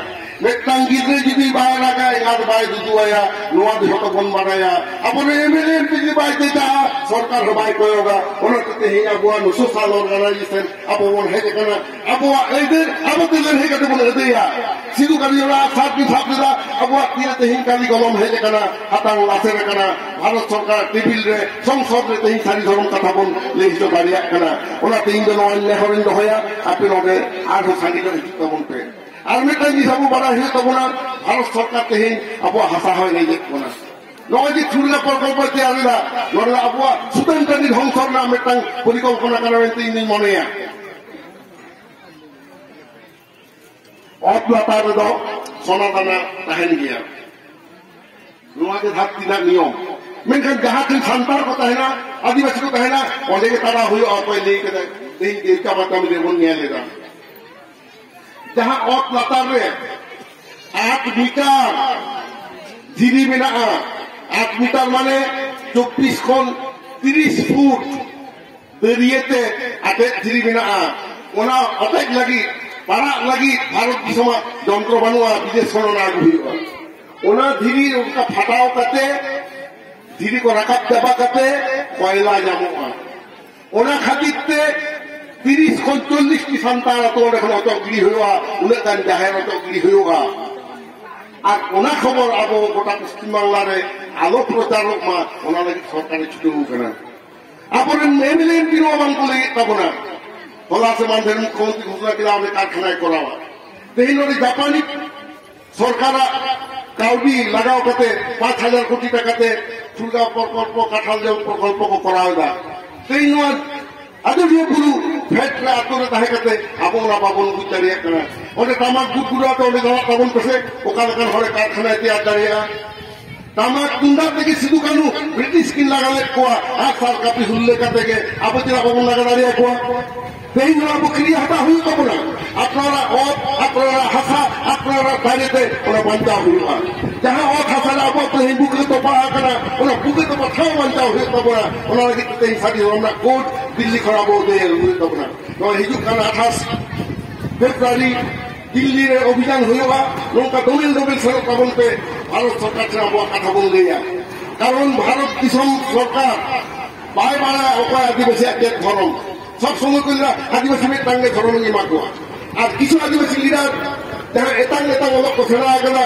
मेटांग गिद्रे जुदी बाय लगा याद बाय दुदुया नोआ धोतो बन बनाया अपने एमएलए एमपी जी बाय देता सरकार बाय कोयोगा ओना कते हे अबुआ नो सोशल ऑर्गेनाइजेशन अबोन हे कना अबुआ एदे अबते हे कते बन हेदिया सिदु करियोला साथी साथीदा अबुआ तीरते हे काली गलम हे कना हातांग लासे कना भारत सरकार टेबिल रे संसद रे तेही सारी धर्म कथा बन लेहितो दारिया कना ओना तेही दनो अन्य हरिन होया आपनोगे आठो साडी करे तबनते আর মেটাই দিছাবো বড় হয়ে তব না ভারত সরকার তেহিন আবু হাসা হয় নাই দেখবো না নয় যে চুরিলা প্রকল্প তৈরি না নড়লা আবু সুতন্ত্রী ধ্বংসর না মেটাং পরিকল্পনা করাবেন তিনি মনে অপ্লাতার দ সনাতনা তাহেন গিয়া নোয়াকে ধাপতি না নিয়ম মেনখান যাহা তিন সান্তার কথা হয় না আদিবাসী কথা হয় না অনেকে তারা হয়ে অপয় নেই কেন এই দেবতা মাতা আমি দেবন নিয়ে লেগা जहां और लतार रे 8 मीटर धीरी मेना 8 मीटर माने 24 खन 30 फुट दरियते आते धीरी मेना ओना अटेक लगी पारा लगी भारत दिसमा যন্ত্র বানুয়া বিদেশ খননা हुआ ओना धीरी उनका फटाव करते धीरी को रकाब दबा करते कोयला जामुआ ओना खातिर 30 ᱠᱷᱚᱱ 40ᱴᱤ ᱥᱟᱱᱛᱟᱲ ᱟᱛᱳ ᱚᱸᱰᱮ ᱠᱷᱚᱱ ᱚᱪᱚᱜ ᱜᱤᱰᱤ ᱦᱩᱭᱩᱜᱼᱟ, ᱩᱱᱟᱹᱜ ᱜᱟᱱ ᱡᱟᱦᱮᱨ ᱚᱪᱚᱜ ᱜᱤᱰᱤ ᱦᱩᱭᱩᱜᱼᱟ। আর ওনা খবর আবো গোটা পশ্চিম বাংলারে আলো প্রচারক মা ওনা লাগি সরকারে ছুটে কানা আপরেন এমএলএ এমপি বাং বলে তাবনা হলা সে মানদের মুখ্যমন্ত্রী ঘোষণা কিলা আমি কারখানায় করাওয়া তেহিন জাপানি সরকার কাউডি লাগাও কাতে 5,000 কোটি টাকাতে চুলগা প্রকল্প কাঁঠাল জল প্রকল্প করা হয় না তেহিন আদরিয়া বুরু ফেটরা আতরে তাহে কাতে আপনা বাবন গুচারিয়া কানা ওনে তামাক গুড়াতে ওনে গাওয়া বাবন কসে ওকালকার হরে কারখানায় তৈরি দাঁড়িয়া তামাক তুন্দার থেকে সিধু কানু ব্রিটিশ কিন লাগালে কোয়া আর সার কাপি হুল্লে কাতে গে আপতিরা বাবন লাগা দাঁড়িয়া কোয়া তেহিন আবু ক্রিয়া হাতা হুই কব না আপনারা আপনারা হাসা আপনারা দাঁড়িয়েতে ওরা বাঞ্চা হুইবা যাহা হাসালে আবু তেহিন বুকে তো পাহা কানা ওনা বুকে তো পাঠাও বাঞ্চা হুই কব না ওনা লাগি তেহিন সাদি আমরা কোর্ট দিল্লি খরাবো দে হুই কব না তো হিজুক কানা 28 ফেব্রুয়ারি দিল্লির অভিযান হইবা নৌকা দমিল দমিল সড়ক পাবনতে ভারত সরকার আবহাওয়া কথা বল দিয়া কারণ ভারত দিশম সরকার বারে বারে ওপর আদিবাসী এক ধরম সব সময় কইলা আদিবাসী টাঙ্গে ধরম মাগুয়া আর কিছু আদিবাসী লিডার যারা এতাং এতাং অলক সেনা গেলা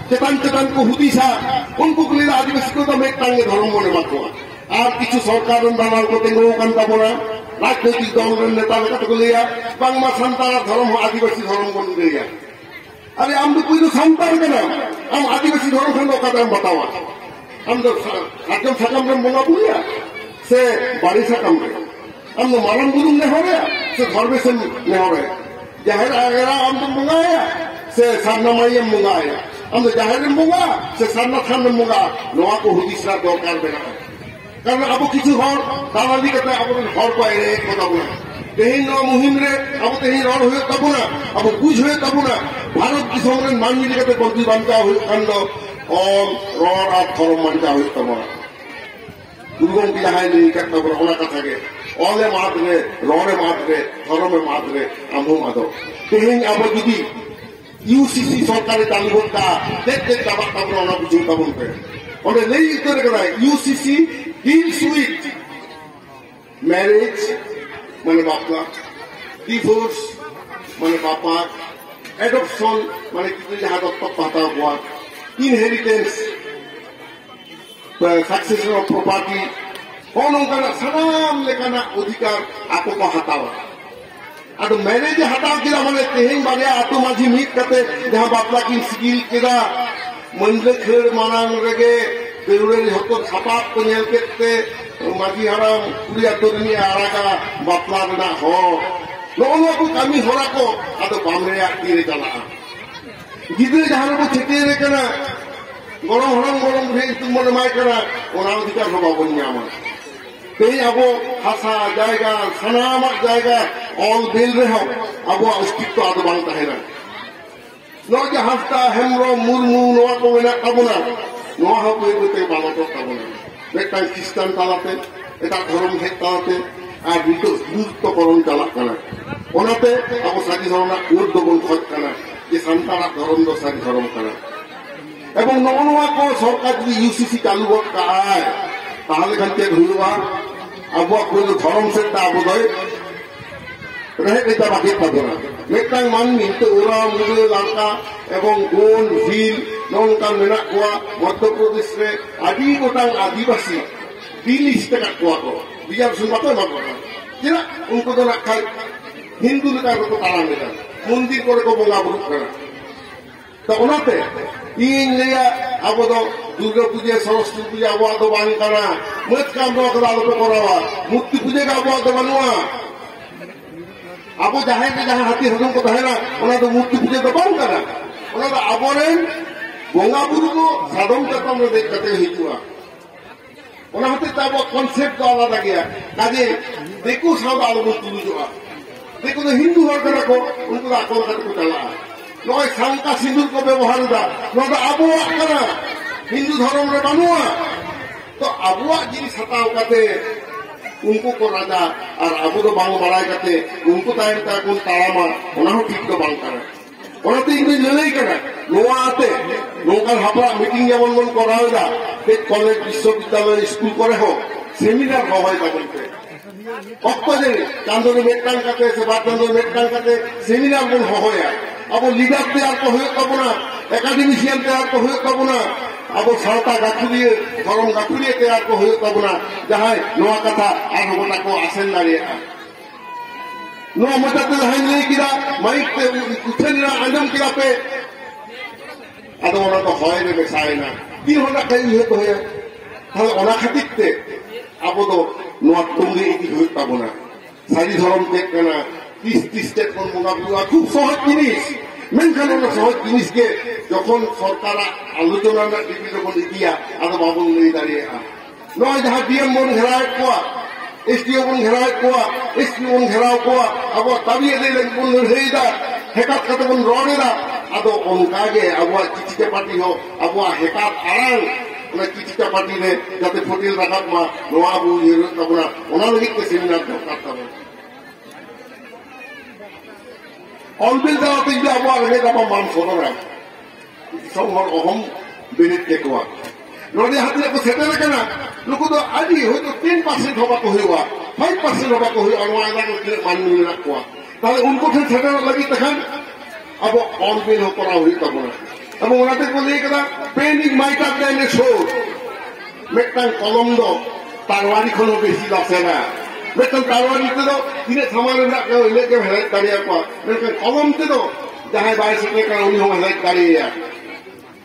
চেতান চেতান কো হুদিসা উনকু কইলা আদিবাসী কো মেঘ টাঙ্গে ধরম মনে মাগুয়া আর কিছু সরকার দালাল করতে নৌকান্তা বলা রাজনৈতিক দলের নেতা লেখাটা লিয়া বাংলা সান্তারা ধর্ম আদিবাসী ধর্ম বন দিয়া আরে আমরা কইলো সান্তার কেন আম আদিবাসী ধর্ম খান কথা বাতাওয়া আমরা একদম সাকামরে বঙ্গা বুলিয়া সে বাড়ি সাকামরে আমরা মারাম বুলুম নে হবে সে ধর্মে সে নে হবে জাহের আগেরা আমরা বঙ্গায়া সে সান্না মাইয়াম বঙ্গায়া আমরা জাহেরের বঙ্গা সে সান্না থানের বঙ্গা নোয়া কো হুদিসরা দরকার বেনা কারণ আবু কিছু হর দালালি কাতে আবু হর পাইরে কথা বলা তেহিন মুহিম রে আবু তেহিন রড় হয়ে তব না আবু বুঝ হয়ে তব না ভারত দিশমের মানমিলি কাতে বন্দি বাঞ্চা হয়ে কান্ড অল রড় আর ধরম বাঞ্চা হয়ে তব না দুর্গম কি যাহাই নেই কাটতে বলে ওনা কথাকে অলে মাতরে রড়ে মাতরে ধরমে মাতরে আমু মাদক তেহিন আবু যদি ইউসিসি সরকারে চালু করতা দেখতে যাবার তখন ওনা বুঝুন তখন ওটা নেই করে করা ইউসিসি deals with marriage মানে বাপলা ডিভোর্স মানে বাপা অ্যাডপশন মানে কিছু যাহা দত্তক পাতা হওয়া ইনহেরিটেন্স সাকসেসন অফ প্রপার্টি অনঙ্কানা সানাম লেখানা অধিকার আতক হাতাওয়া আর ম্যারেজ হাতাও কিনা মানে তেহেন বারিয়া আতো মাঝি মিট কাতে যাহা বাপলা কি সিগিল কেদা মন্দির খের মানাং রেগে বেরুরের হতো ছাপাত তো নেল কেটে মাঝি হারাম কুড়িয়া ধরে নিয়ে আরাকা বাপলা না হ নগো কামি হরাকো আদো বামরে আকিরে চালা গিদরে যাহার উপর ছেটিয়ে রেখে না গরম হরম গরম রেখ তুমরে মায় করা ওনা অধিকার হবা বলি আমার এই আবো হাসা জায়গা সানামার জায়গা অল বেল রেহ আবো অস্তিত্ব আদো বাং তাহে না নয় যে হাসতা হেমব্রম মুরমু নোয়া কো মেনা কাবো না নোয়া হোক এগুলোতে বালক পাবো না একটা খ্রিস্টান চালাতে এটা ধর্ম ভেদ চালাতে আর বিরুদ্ধকরণ চালাক কানা ওনাতে আবো সাজি ধরম উর্দবন খোঁজ কানা যে সান্তারা ধরম দো সাজি ধরম কানা এবং নবনোয়া কো সরকার যদি ইউসিসি চালু করতে আয় তাহলে খানকে ধুলবা আবহাওয়া করলে ধরম সেটা আবোধয় রেহে এটা বাকি পাবো না মেটাং মানমি তো ওরা মুজে লঙ্কা এবং গোন ভিল নৌকা মেনা কোয়া মধ্যপ্রদেশ রে আদি গোটাং আদিবাসী 20 টাকা কোয়া কো বিজার শুনবাতে মারবো না যেটা উनको তো রাখা হিন্দু লেখা তো তারা মেলা মন্দির করে কো বঙ্গা বুরুক করা তো ওনাতে ইন লিয়া আবো তো দুর্গা পূজা সরস্বতী পূজা আবো আদো বাং কানা মত কাম করে আলোচনা করাবা মূর্তি পূজা কা আবো আদো বানুয়া আবো যাহে যাহা হাতি হজম কথা হয় না ওনা তো মূর্তি পূজা তো বাং কানা ওনা তো আবরেন বঙ্গা বুরু কো সাধন করতে আমরা দেখতে হইতুয়া ওনা হতে তো আবো কনসেপ্ট আলাদা গিয়া কাজে দেখো সব আলো তুলু যাওয়া দেখো তো হিন্দু হর করে কো উनको আকল কাট কো চালা নয় সাংকা সিঁদুর কো ব্যবহার দা নয় আবহাওয়া কানা হিন্দু ধর্ম রে বানুয়া তো আবহাওয়া যিনি সাতাও কাতে उनको को राजा और आबो तो बांग बड़ाई करते उनको टाइम का कोई तालामा उन्हें ठीक तो बांग करा उन्हें तो इंग्लिश ले नहीं करा नोआ आते नौकर हापड़ा मीटिंग जेमन मन करा होगा एक कॉलेज विश्वविद्यालय स्कूल करे हो सेमिनार हवाई का बनते ᱚᱠᱛᱚ ᱡᱮ ᱪᱟᱸᱫᱳ ᱨᱮ ᱢᱤᱫᱴᱟᱝ ᱠᱟᱛᱮ ᱥᱮ ᱵᱟᱨ ᱪᱟᱸᱫᱳ ᱨᱮ ᱢᱤᱫᱴᱟᱝ ᱠᱟᱛᱮ ᱥᱮᱢᱤᱱᱟᱨ ᱵᱚᱱ ᱦᱚᱦᱚᱭᱟ ᱟᱵᱚ ᱞᱤᱰᱟᱨ ᱛᱮᱭᱟᱨ ᱠᱚ ᱦᱩᱭᱩᱜ ᱛᱟᱵᱚᱱᱟ একাডেমিশিয়ান তৈরি কো হুᱭᱩᱜ ᱛᱟᱵᱚᱱᱟ ᱟᱵᱚ ᱥᱟᱶᱛᱟ ᱜᱟᱹᱠᱷᱩᱲᱤᱭᱟᱹ ᱫᱷᱚᱨᱚᱢ ᱜᱟᱹᱠᱷᱩᱲᱤᱭᱟᱹ ᱛᱮᱭᱟᱨ ᱠᱚ ᱦᱩᱭᱩᱜ ᱛᱟᱵᱚᱱᱟ ᱡᱟᱦᱟᱸᱭ ᱱᱚᱣᱟ ᱠᱟᱛᱷᱟ ᱟᱨᱦᱚᱸ ᱜᱚᱴᱟ ᱠᱚ ᱟᱥᱮᱱ ᱫᱟᱲᱮᱭᱟᱜᱼᱟ ᱱᱚᱣᱟ ᱢᱚᱪᱟᱛᱮ ᱡᱟᱦᱟᱸᱭ ᱞᱟᱹᱭ ᱠᱮᱫᱟ ᱢᱟᱭᱤᱠ ᱛᱮ ᱩᱪᱷᱟᱹᱱᱮᱱᱟ ᱟᱸᱡᱚᱢ ᱠᱮᱫᱟ ᱯᱮ ᱟᱫᱚ ᱚᱱᱟ ᱫᱚ ᱦᱚᱭ ᱨᱮ ᱢᱮᱥᱟᱭᱮᱱᱟ 3 ঘন্টা ᱠᱟᱹᱡ ᱩᱭᱦᱟᱹᱨ ᱫᱚᱦᱚᱭᱟ তাহলে ᱚᱱᱟ ᱠᱷᱟᱹᱛᱤᱨ ᱛᱮ ᱟᱵᱚ ᱫᱚ ᱱᱚᱣᱟ ᱛᱚᱸᱜᱮ ᱤᱫᱤ ᱦᱩᱭᱩᱜ ᱛᱟᱵᱚᱱᱟ ᱥᱟᱹᱨᱤ ᱫᱷᱚᱨᱚᱢ ᱪᱮᱫ ᱠᱟᱱᱟ ᱛᱤᱥ ᱪᱮᱫ ᱵᱚᱱ ᱵᱚᱸᱜᱟ ᱵᱩᱨᱩᱜᱼᱟ খুব সহজ জিনিস মেনখান অনেক সহজ জিনিসকে যখন সরকার আলোচনা রᱮᱱᱟᱜ ᱴᱤᱵᱷᱤ ᱨᱮᱵᱚᱱ ᱤᱫᱤᱭᱟ ᱟᱫᱚ ᱵᱟᱵᱚᱱ ᱞᱟᱹᱭ ᱫᱟᱲᱮᱭᱟᱜᱼᱟ ᱱᱚᱜᱼᱚᱭ ᱡᱟᱦᱟᱸ ᱰᱤএᱢ ᱵᱚᱱ ᱜᱷᱮᱨᱟᱣᱮᱫ ᱠᱚᱣᱟ এসডিও বন ঘেরাও কোয়া এসপি বন ঘেরাও কোয়া আবহাওয়া দাবি এদের বন লড়াইদা হেকাত কাতে বন রড়েদা আদো অনকাগে আবহাওয়া চিঠিতে পার্টি হো আবহাওয়া হেকাত আড়াং ওনা চিঠিতে পার্টি রে যাতে ফটিল রাখাত মা নোয়া বু ইয়ে তাবনা ওনা লগিত তে সেমিনার দরকার তাবে অলবিল দাওয়াতে যদি আবহাওয়া রে দাবা মান সদরা সব হর অহম বেনিত কে কোয়া নদী হাতে কো সেটা কেনা ᱱᱩᱠᱩ ᱫᱚ ᱟᱹᱰᱤ ᱦᱚᱭᱛᱚ 3% ᱦᱚᱸ ᱵᱟᱠᱚ ᱦᱩᱭᱩᱜᱼᱟ 5% ᱦᱚᱸ ᱵᱟᱠᱚ ᱦᱩᱭᱩᱜᱼᱟ ᱱᱚᱣᱟ ᱮᱞᱟᱠᱟ ᱨᱮ ᱢᱟᱹᱱᱢᱤ ᱢᱮᱱᱟᱜ ᱠᱚᱣᱟ ᱛᱟᱦᱞᱮ ᱩᱱᱠᱩ ᱴᱷᱮᱱ ᱥᱮᱴᱮᱨᱚᱜ ᱞᱟᱹᱜᱤᱫ ᱛᱮᱠᱷᱟᱱ ᱟᱵᱚ ᱚᱱᱵᱤᱞ ᱦᱚᱸ ᱠᱚᱨᱟᱣ ᱦᱩᱭᱩᱜ ᱛᱟᱵᱚᱱᱟ ᱮᱵᱚᱝ ᱚᱱᱟᱛᱮ ᱠᱚ ᱞᱟᱹᱭ ᱠᱟᱫᱟ ᱯᱮᱱ ᱤᱡ ᱢᱟᱭᱴᱟᱨ ᱫᱮᱱ ᱮ ᱥᱳ ᱢᱤᱫᱴᱟᱝ ᱠᱚᱞᱚᱢ ᱫᱚ ᱛᱟᱨᱣᱟᱨᱤ ᱠᱷᱚᱱ ᱦᱚᱸ ᱵᱮᱥᱤ ᱞᱟᱥᱮᱨᱟ ᱢᱤᱫᱴᱟᱝ ᱛᱟᱨᱣᱟᱨᱤ ᱛᱮᱫᱚ ᱛᱤᱱᱟᱹᱜ ᱥᱟᱢᱟᱱ ᱨᱮᱱᱟᱜ ᱠᱚ ᱤᱱᱟᱹᱜ ᱜᱮ ᱦᱮᱲᱦᱮᱫ ᱫᱟᱲᱮᱭᱟᱠᱚᱣᱟ ᱢᱮᱱᱠᱷᱟᱱ ᱠᱚᱞᱚᱢ ᱛᱮᱫᱚ ᱡᱟᱦᱟᱸᱭ ᱵᱟᱭ ᱥᱮᱴᱮᱨ ᱠᱟᱱᱟ ᱩᱱᱤ ᱦᱚᱸ ᱦᱮᱲᱦᱮᱫ ᱫᱟᱲᱮᱭᱟᱭᱟ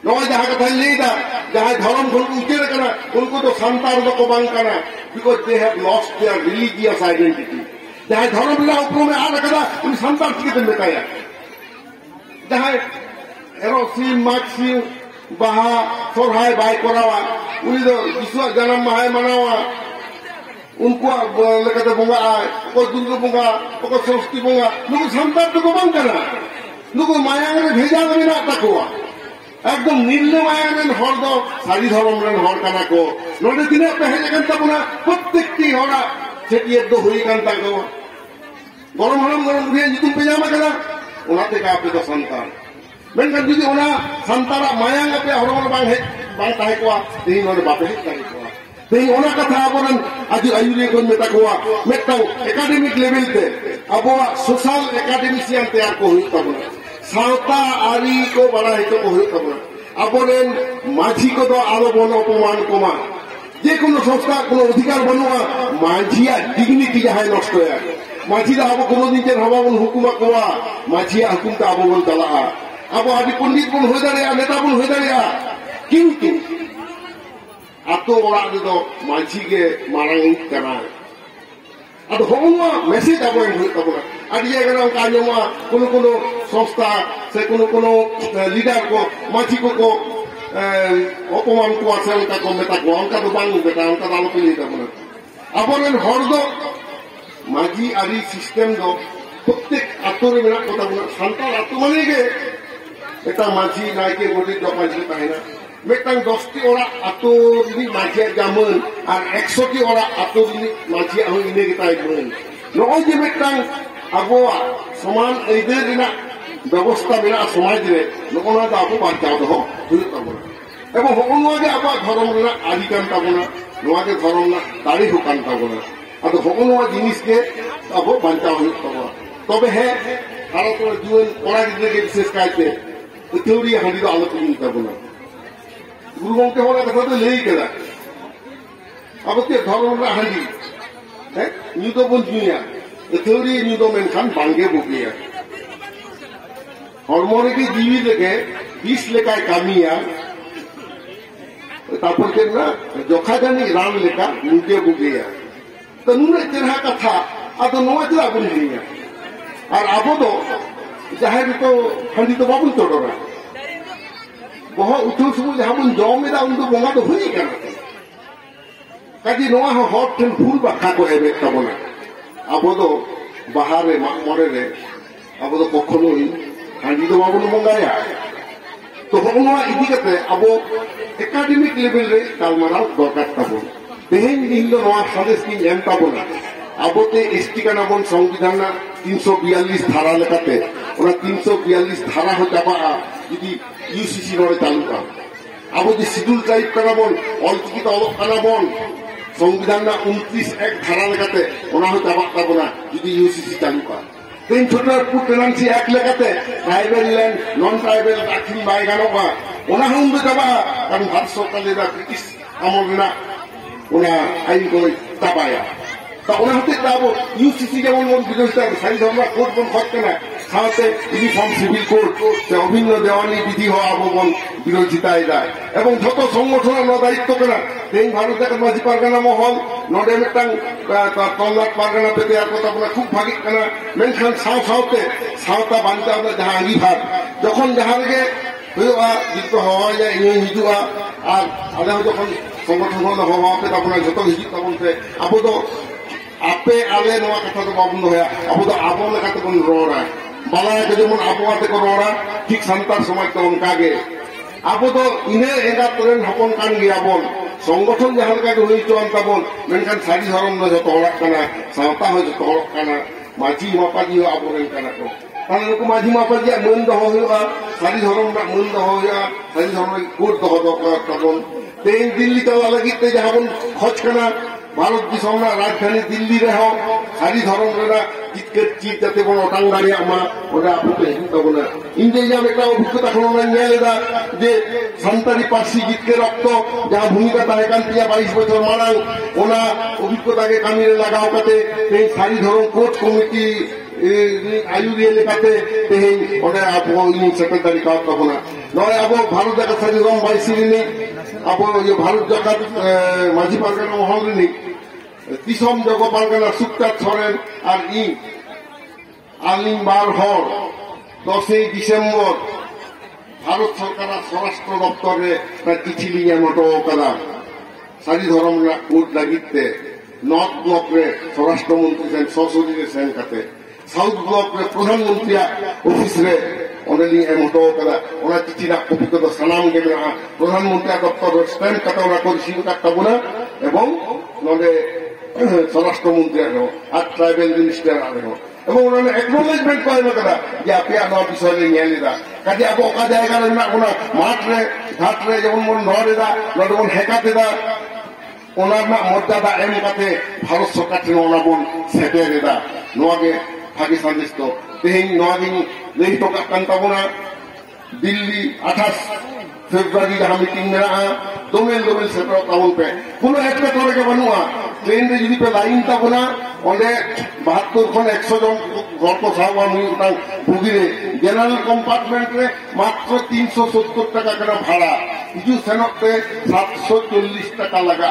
নয় যাহা কথাই লেইদা যাহাই ধর্ম খন উচ্চার কানা উনকো তো সান্তার দকো বাং কানা because they have lost their religious identity যাহাই ধর্ম বিনা উপরে আলা কাদা উনি সান্তার থেকে মেটায়া যাহাই এরো সিম মাক্সি বাহা সরহাই বাই করাওয়া উনি তো যিশুর জন্ম মাহাই মানাওয়া উনকো লেকাতে বঙ্গা কো দুর্গা বঙ্গা কো সরস্বতী বঙ্গা নুকু সান্তার দকো বাং কানা নুকু মায়াঙ্গে ভেজা মেনা তাকোয়া একদম নির্লে মায়াঙ্গেন হর দো সারি ধরম রেন হর কানা কো নদে দিনে পেহেলে কান তাবনা প্রত্যেকটি হরা সেটিয়ে দো হই কান তাকো গরম গরম উড়িয়ে জিতুম পেজামা কানা ওনাতে কা আপনি তো সন্তান মেনখান যদি ওনা সন্তারা মায়াঙ্গ আপে হরমন বাং তাহে কোয়া তেই নদে বাপে হে তাহে কোয়া তেই ওনা কথা আবরন আজি আয়ুরে কোন মেটা কোয়া মেটাও একাডেমিক লেভেল তে আবওয়া সোশ্যাল একাডেমিশিয়ান তৈয়ার কো হই তাবনা সাঁওতা আরি কো বাড়া হইতো হই তাবনা আবরেন মাঝি কো তো আলো বন অপমান কমা যে কোনো সংস্থা কোনো অধিকার বানুয়া মাঝিয়া ডিগনিটি যাহাই নষ্ট হয় মাঝিরা আবো কোনোদিন যে হবাবন হুকুমা কোয়া মাঝিয়া হুকুমটা আবো বন চালা আবো আদি পণ্ডিত বন হয়ে দাঁড়িয়া নেতা বন হয়ে দাঁড়িয়া কিন্তু আতো ওরা তো মাঝিকে মারাং কানা আদো হমা মেসেজ আবো হই তাবনা আদি জায়গা না কাজমা কোনো সংস্থা সে কোনো লিডার কো মাঝি কো অপমান কোয়া সে উনকা কো মেটা কো উনকা তো বাং বেটা উনকা আলো পেলি তাবনা আবরেন হর দো মাঝি আদি সিস্টেম দো প্রত্যেক আতরে মেনা কথা বলা সান্তাল আতো মানে গে এটা মাঝি নাইকে গটি দমাঝি তাই না মেটাং 10টি ওরা আতো যদি মাঝি জামন আর 100টি ওরা আতো যদি মাঝি আহ ইনে গে তাই বলেন নয় যে মেটাং আবহাওয়া সমান এইদের না ব্যবস্থা মেনা সমাজ রে নকনা দা আবো বাঁচাও দো হুই তাবনা এবং হকনোয়াগে আবহাওয়া ধরম রেনা আদি কান তাবনা নোয়াগে ধরম না দাড়ি হুকান তাবনা আদো হকনোয়া জিনিসকে আবো বাঁচাও হুই তাবনা তবে হ্যাঁ ভারতের জুয়েল পড়া গিয়ে বিশেষ কাইতে থিওরি হাঁড়ি দো আলো তুলি তাবনা গুরু গঙ্কে হওয়ার কথা তো লেই কেদা আবো তে ধরম রা হাঁড়ি হ্যাঁ নিউতো বন জুইয়া থিওরি নিউতো মেনখান বাঙ্গে বকিয়া হরমোনে জিবি লেগে 20 লেখায় কামিয়া তারপর কেন না যখাজানি রান লেখা নিজে বুঝিয়া তো নুনে চেনা কথা আদো নোয়া চলা বন নিয়া আর আবো তো যাহাই তো হাঁড়ি তো বাবুন চড়রা বহু উঠো সময় যাহা বন জমেদা উনতো বঙ্গা তো হই কেনা কাজে নোয়া হট ঠেন ফুল বাখা কো এবে তাবনা আবো তো বাহারে মরে রে আবো তো কখনোই হাঁড়ি তো বাবুন বঙ্গায়া তো হগনোয়া ইদি কাতে আবো একাডেমিক লেভেল রে কালমারাও দরকার তাবন তেহেন দিন দো নোয়া সাদেশ কি এম তাবনা আবোতে এসটি কানা বন সংবিধান 342 ধারা লেখাতে ওরা 342 ধারা হতে পারা যদি ইউসিসি নড়ে তালুকা আবো যে শিডিউল ট্রাইব কানা বন অলচিকিতা অলক কানা বন संविधान 29(1) धारा लेकाते ओना हो चाबा ताबोना जुदी यूसीसी चालू का तेन छोटा टेनेंसी एक लेकाते ट्राइबल लैंड नॉन ट्राइबल आखिन बाय गानोगा ओना हम दो चाबा कारण भारत सरकार लेदा ब्रिटिश আমল না ওনা আইন কই চাবায়া তা ওনা হতে যাবো ইউসিসি যেমন বিরোধিতা সারি ধর্মা কোর্ট বন করতে না সাথে ইউনিফর্ম সিভিল কোড অভিন্ন দেওয়ানি বিধি হওয়া আবহমান বিরোধিতায় যায় এবং যত সংগঠনের দায়িত্ব কেনা এই ভারতের মাঝি পারগানা মহল নডে মিটাং তল্লাট পারগানা পেতে আর কথা বলা খুব ভাগিক কেনা মেনখান সাথে সাঁওতা বানতে আমরা যাহা আঙ্গিভার যখন যাহারকে ᱦᱩᱭᱩᱜᱼᱟ ᱡᱤᱛᱚ ᱦᱚᱦᱚᱭᱟ ᱤᱧ ᱦᱤᱡᱩᱜᱼᱟ ᱟᱨ ᱟᱞᱮ ᱦᱚᱸ ᱡᱚᱠᱷᱚᱱ ᱥᱚᱝᱜᱚᱴᱷᱚᱱ ᱠᱷᱚᱱ ᱦᱚᱦᱚᱣᱟᱯᱮ ᱛᱟᱵᱚᱱᱟ ᱡᱚᱛᱚ ᱦᱤᱡᱩᱜ ᱛᱟᱵᱚᱱ ᱯᱮ ᱟᱵᱚ ᱫᱚ ᱟᱯᱮ ᱟᱞᱮ ᱱᱚᱣᱟ ᱠᱟᱛᱷᱟ ᱫᱚ ᱵᱟᱵᱚᱱ ᱫᱚᱦᱚᱭᱟ ᱟᱵᱚ ᱫᱚ ᱟᱵᱚ ᱞᱮᱠᱟᱛᱮᱵᱚᱱ ᱨᱚᱲᱟ ᱵᱟᱞᱟᱭᱟ ᱠᱚ ᱡᱮᱢᱚᱱ ᱟᱵᱚᱣᱟᱜ ᱛᱮᱠᱚ ᱨᱚᱲᱟ ᱴᱷᱤᱠ ᱥᱟᱱᱛᱟᱲ ᱥᱚᱢᱟᱡᱽ ᱫᱚ ᱚᱱᱠᱟᱜᱮ ᱟᱵᱚ ᱫᱚ ᱤᱱᱟᱹ ᱮᱸᱜᱟᱛ ᱨᱮᱱ ᱦᱚᱯᱚᱱ ᱠᱟᱱ ᱜᱮᱭᱟᱵᱚᱱ ᱥᱚᱝᱜᱚᱴᱷᱚᱱ ᱡᱟᱦᱟᱸ ᱞᱮᱠᱟ ᱜᱮ ᱦᱩᱭ ᱦᱚᱪᱚᱣᱟᱱ ᱛᱟᱵᱚᱱ ᱢᱮᱱᱠᱷᱟᱱ ᱥᱟᱹᱨᱤ ᱫᱷᱚᱨᱚᱢ ᱫᱚ ᱡᱚᱛᱚ ᱦᱚᱲᱟᱜ ᱠᱟᱱᱟ ᱥᱟᱶᱛᱟ ᱦᱚᱸ ᱡᱚᱛᱚ ᱦᱚᱲᱟᱜ ᱠᱟᱱᱟ ᱢᱟᱹᱡᱷᱤ ᱢᱟᱯᱟᱡᱤ ᱦᱚᱸ ᱟᱵᱚᱨᱮᱱ ᱠᱟᱱᱟ ᱠᱚ তাহলে নুকু মাঝি মাপাজিয়া মন দহ হুয়া সারি ধরম মন দহ হুয়া সারি ধরম কোট দহ দরকার তখন তেইন দিল্লি চালা লাগিতে যাহাবন খোঁজ কানা ভারত দিশম না রাজধানী দিল্লি রেহ সারি ধরম রেনা জিতকে চিত যাতে বড় অটাং দাঁড়িয়ে আমা ওটা আপুকে হিজুক তব না ইন্ডে যাম একটা অভিজ্ঞতা কোনো নেলেদা যে সান্তারি পার্সি জিতকে রক্ত যাহা ভূমিকা তাহেকান তিয়া 22 বছর মারাং ওনা অভিজ্ঞতাকে কামিরে লাগাও কাতে এই সারি ধরম কোর্ট কমিটি আয়ুরিয়া লেখাতে তেহেন ওটা আবো ইনি সেক্রেটারি কাজ তখন নয় আবো ভারত দেখা সারি রং বাইসিরিনি আবো ভারত জাকাত মাঝি পারগানা মহলিনি তিসম জগ পারগানা সুক্তার ছড়েন আর আলিম বার হর 10 ডিসেম্বর ভারত সরকার স্বরাষ্ট্র দপ্তরে চিঠি লিয়ে মতো কাদা সারি ধরম কোর্ট লাগিতে নর্থ ব্লক রে স্বরাষ্ট্রমন্ত্রী সেন সশরীরে সেন কাতে সাউথ ব্লক রে প্রধানমন্ত্রী অফিস রে অনেলি এমতো কাদা ওনা চিঠি রা কপি কত সালাম গে না প্রধানমন্ত্রী দপ্তর স্ট্যাম্প কাটা ওরা করে সিল কাটা বনা এবং নলে স্বরাষ্ট্রমন্ত্রী আর ট্রাইবেল মিনিস্টার আরো এবং ওনারা একনোলেজমেন্ট করে না কাদা যে আপনি আমার বিষয় নিয়ে নিদা কাজে আবো ওকা জায়গা রে না ওনা মাঠ রে ঘাট রে যেমন মন নড়ে দা নড়ে হেকাতে দা ওনার না মর্যাদা এম কাতে ভারত সরকার থেকে ওনা বোন সেটে রেদা নোয়াকে ভাগে সন্দেশ তো তেহিন নোয়াদিন লেই তো কান তাবনা দিল্লি 28 ফেব্রুয়ারি যাহা মিটিং মেরা দোমেল সেটর তাবন পে কোনো একটা করে কে বানুয়া ট্রেন রে যদি পে লাইন তাবনা ওলে 72 খন 100 জন গল্প সাহবা মুই উঠান ভুগিরে জেনারেল কম্পার্টমেন্ট রে মাত্র 370 টাকা কেন ভাড়া কিছু সেনতে 740 টাকা লাগা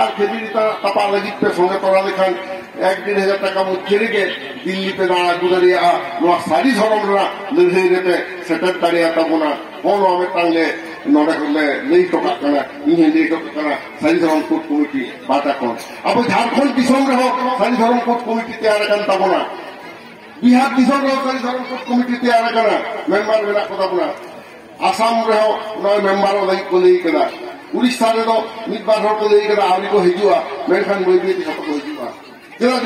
আর ফেরিটা তাপা লাগিতে সঙ্গে তোরা লেখান 1-1,500 টাকা মধ্যে রেখে দিল্লিতে দাঁড়া গুদারিয়া নোয়া সারি ধরমরা লড়ে রেতে সেটার দাঁড়িয়ে তাবনা বলো আমি টাঙ্গে নড়ে করলে নেই টাকা কানা ইহে নেই টাকা কানা সারি ধরম কোর্ট কমিটি বাটা কর আবার ঝাড়খণ্ড দিশম রেহ সারি ধরম কোর্ট কমিটি তৈরি কান তাবনা বিহার দিশম রেহ সারি ধরম কোর্ট কমিটি তৈরি কানা মেম্বার মেলা কথা বলা আসাম রেহ নয় মেম্বার দায়িত্ব লেই কেনা উড়িষ্যা রে মিদবার হর লেই কেনা আউরি কো হিজুয়া মেনখান বই দিয়ে সব কো হিজুয়া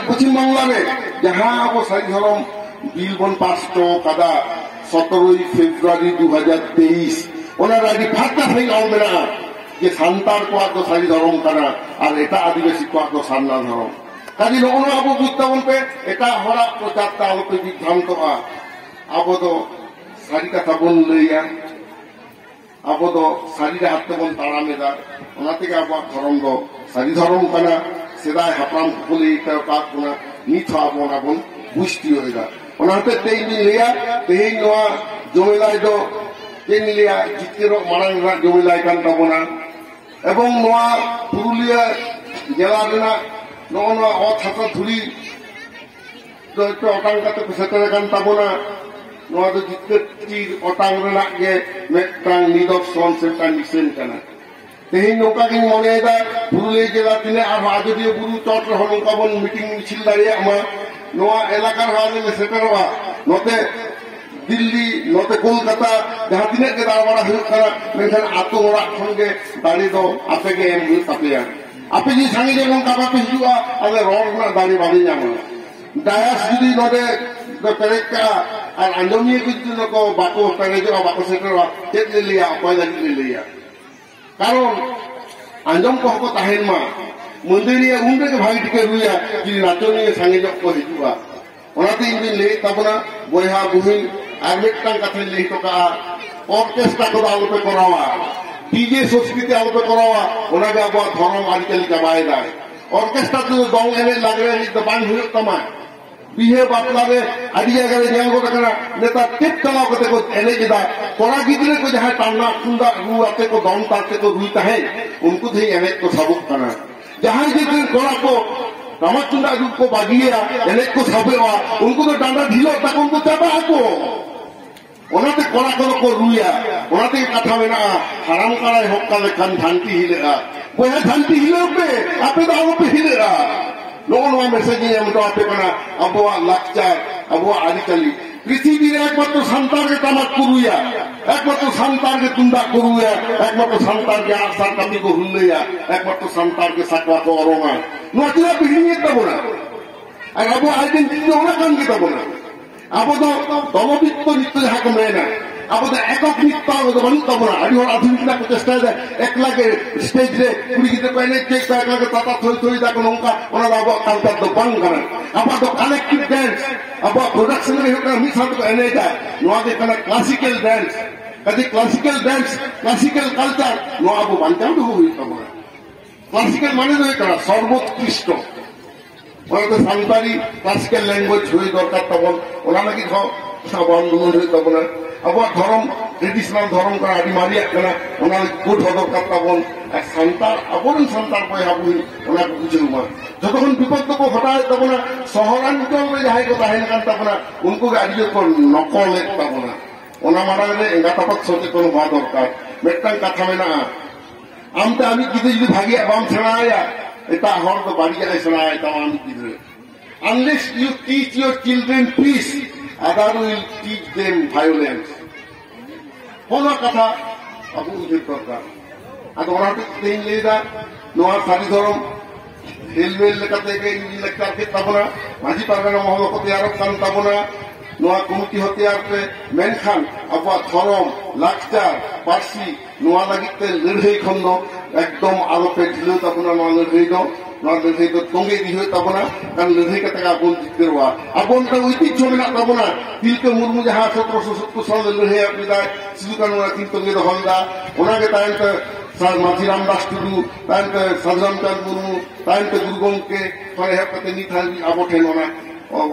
পশ্চিম বাংলারে যাহা আবো সারি ধরম বিল বন পাস কাদা 17 ফেব্রুয়ারি 2023 ওনার আগে ফাঁকা হয়ে হবে না যে সান্তার কোয়া তো সারি ধরম কানা আর এটা আদিবাসী কোয়া তো সান্না ধরম কাজে নগণ আবো বুঝতে বলবে এটা হরা প্রচারটা আলোকে বিভ্রান্ত আবো তো সারি কথা বন লইয়া আবো তো সারিরে হাতে বন তাড়ামেদা ওনা থেকে আবার ধরম দো সারি ধরম কানা সেদায় হাপড়াম বলে কাক কোনা নিথ আবন আবন বুঝতি হইলা ওনাতে তেইন লিয়া তেইন নোয়া জমিলাই দো তেইন লিয়া জিতের মারাং জমিলাই কান তাবনা এবং নোয়া পুরুলিয়া জেলা রেনা নোয়া অথাকা ধুরি অটাং কাতে সেটারে কান তাবনা নোয়া দো জিতের অটাং রেনা গে মেট্রাং নিদর্শন সেটা নিছেন কানা তেহিন নৌকা কিন মনে দা পুরুলিয়া জেলা দিনে আর আজদীয় গুরু চট নৌকা বন মিটিং মিছিল দাঁড়িয়ে আমার নোয়া এলাকার হালে সেটারবা নতে দিল্লি নতে কলকাতা যাহা দিনে কে দাঁড়াবাড়া হুয়ুগ কানা মেনখান আতো ওড়াগ সঙ্গে দাঁড়িয়ে দো আপেকে এম হুয়ুগ তাপেয়া আপে যদি সাঙ্গে যেমন কাপাপে হিজুয়া আলে রড না দাঁড়িয়ে বাড়ি যাবো ডায়াস যদি নদে পেরেকা আর আঞ্জমিয়ে যদি নক বাকো পেরেজা বাকো সেটারবা চেত লিয়া অকয় লাগি লিয়া কারণ আঞ্জম কহক তাহেন মা मंदिरिया उनके भाई टिके रुया जी नाचनिया सांगे जब को हिजुआ ओनाते इन दिन ले तबना बोया बुहिन আর মিটটাং কাছে লেই তো কা অর্কেস্ট্রা को আলোপে করাওয়া ডিজে সংস্কৃতি আলোপে করাওয়া ওনাকে আবার ধর্ম আজকাল চাবায় দেয় অর্কেস্ট্রা তো দং এনে লাগরে তো বান হুয়ুক তামা বিহে বাতলারে আদি জায়গায় ᱧᱮᱞ ᱜᱚᱫ ᱟᱠᱟᱱᱟ ᱱᱮᱛᱟᱨ ᱴᱮᱯ ᱪᱟᱞᱟᱣ ᱠᱟᱛᱮ ᱠᱚ ᱮᱱᱮᱡ ᱮᱫᱟ ᱠᱚᱲᱟ ᱜᱤᱫᱽᱨᱟᱹ ᱠᱚ ᱡᱟᱦᱟᱸ ᱴᱟᱢᱟᱠ ᱛᱩᱢᱫᱟᱜ ᱨᱩ ᱟᱛᱮ ᱠᱚ ᱫᱚᱝ ᱛᱟᱞᱛᱮ ᱠᱚ ᱨᱩᱭ ᱛᱟᱦᱮᱸᱫ ᱩᱱᱠᱩ ᱫᱚ ᱮᱱᱮᱡ ᱠᱚ ᱥᱟᱵᱚᱜ ᱠᱟᱱᱟ ᱡᱟᱦᱟᱸᱭ ᱡᱮ ᱠᱚᱲᱟ ᱠᱚ ᱴᱟᱢᱟᱠ ᱛᱩᱢᱫᱟᱜ ᱨᱩ ᱠᱚ ᱵᱟᱹᱜᱤᱭᱟ ᱮᱱᱮᱡ ᱠᱚ ᱥᱟᱵᱚᱜᱼᱟ ᱩᱱᱠᱩ ᱫᱚ ᱰᱟᱸᱰᱟ ঢিᱞᱚᱜ ᱛᱟᱠᱚ ᱩᱱᱠᱩ ᱪᱟᱵᱟᱜ ᱟᱠᱚ ওনাতে কড়া কো রুইয়া ওনাতে কথা মেনা হারাম করায় হোক কালে খান ধানটি হিলেগা বইয়া ধানটি হিলেবে আপনি তো আলোপে হিলেগা নোয়া মেসেজ এমন আপে কানা আবহাওয়া লাকচার আবহাওয়া আদিকালি পৃথিবীর একমাত্র সন্তানকে তামাক করুইয়া একমাত্র সন্তানকে তুন্দা করুইয়া একমাত্র সন্তানকে আসার কামি কো হুলইয়া একমাত্র সন্তানকে সাকওয়া কো অরমা নোয়া কিনা বিহিনিয়ে দেবো না আর আবহাওয়া আইডেন্টিটি ওনা কান কে দেবো না আবো তো দলবিত্ত নৃত্য যাহা কো মেনা আবো তো একক নৃত্য আবো তো বানুক তাবনা আদি হল আধুনিকতা কো চেষ্টা দে একলাগে স্টেজ রে কুড়ি গিতে কইনে চেক একলাগে তাতা থই থই দা কো নৌকা ওনা আবো কালচার তো বাং কানা আবো তো কালেক্টিভ ডান্স আবো প্রোডাকশন রে হোক মি সাথ কো এনে দা নোয়া দে কানা ক্লাসিক্যাল ডান্স কাজে ক্লাসিক্যাল ডান্স ক্লাসিক্যাল কালচার নোয়া আবো বানচাও তো হই তাবনা ক্লাসিক্যাল মানে তো কানা সর্বোৎকৃষ্ট ওনাদের সান্তালি ক্লাসিক্যাল ল্যাঙ্গুয়েজ হয়ে দরকার তখন ওরা নাকি সব আন্দোলন হয়ে তখন আবার ধরম ট্রেডিশনাল ধরম করা আদি মারিয়া কেনা ওনার কোট দরকার তখন এক সান্তার আবরণ সান্তার বই হাবুই ওনাকে বুঝে উমা যতক্ষণ বিপদ को হটায় তখন শহরাঞ্চল में যাহাই को তাহেন কান তখন उनको আদিও को নকল এক তখন ওনা মারা গেলে এঙ্গাতাপাত সচেতন হওয়া দরকার মেট্টাং কথা মেনা আমতে আমি কিন্তু যদি ভাগিয়া বাম ছেড়ায়া এটা হর তো বাড়ি যায় শোনায় তাম কিদরে unless you teach your children peace other will teach them violence কোন কথা আপু উচিত দরকার আর ওনাতে তিন লেদা নোয়া সারি ধরম রেলওয়ে লেখাতে ইংরেজি লেকচার কে তাবনা মাঝি পারগানা মহলপতি আরব কান তাবনা নোয়া কমিটি হতে আসবে মেনখান আবহাওয়া ধরম লাকচার পার্সি নোয়া লাগিতে লড়াই খন্ড একদম আলোপে ঢিলেও তাবনা নোয়া লড়াই দাও নোয়া লড়াই তো তঙ্গে দি হয়ে তাবনা কারণ লড়াই কে টাকা আপন জিততে রোয়া আপনটা ঐতিহ্য মেনা তাবনা তিলকে মুর্মু যাহা 1770 সালে লড়াই আপনি দেয় সিধু কানু রাখি তঙ্গে হলদা ওনাকে তাইতে মাঝি রামদাস টুডু তাইতে সাধুরাম চাঁদ মুর্মু তাইতে গুরু গঙ্কে ফলে হেপাতে নিথাই আবো ঠেন ওনা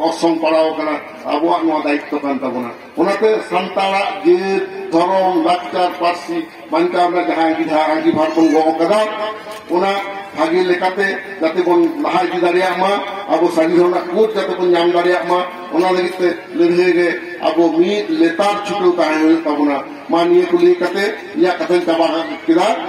অসম পড়াও কানা আবহাওয়া নোয়া দায়িত্ব কান তাবনা ওনাতে সান্তাড়া যে ধরম লাকচার পার্সি বানকা আমরা যাহা আঙ্গি ভার বন গো কাদা ওনা ভাগে লেখাতে যাতে বন লাহাই দি দাঁড়িয়ে মা আবো সারি ধরনা কোট যাতে বন নাম দাঁড়িয়ে মা ওনা লাগিতে লড়াই রে আবো মি লেতার ছুটো তাই তাবনা মা নিয়ে কুলি কাতে ইয়া কাতে চাবা কিদা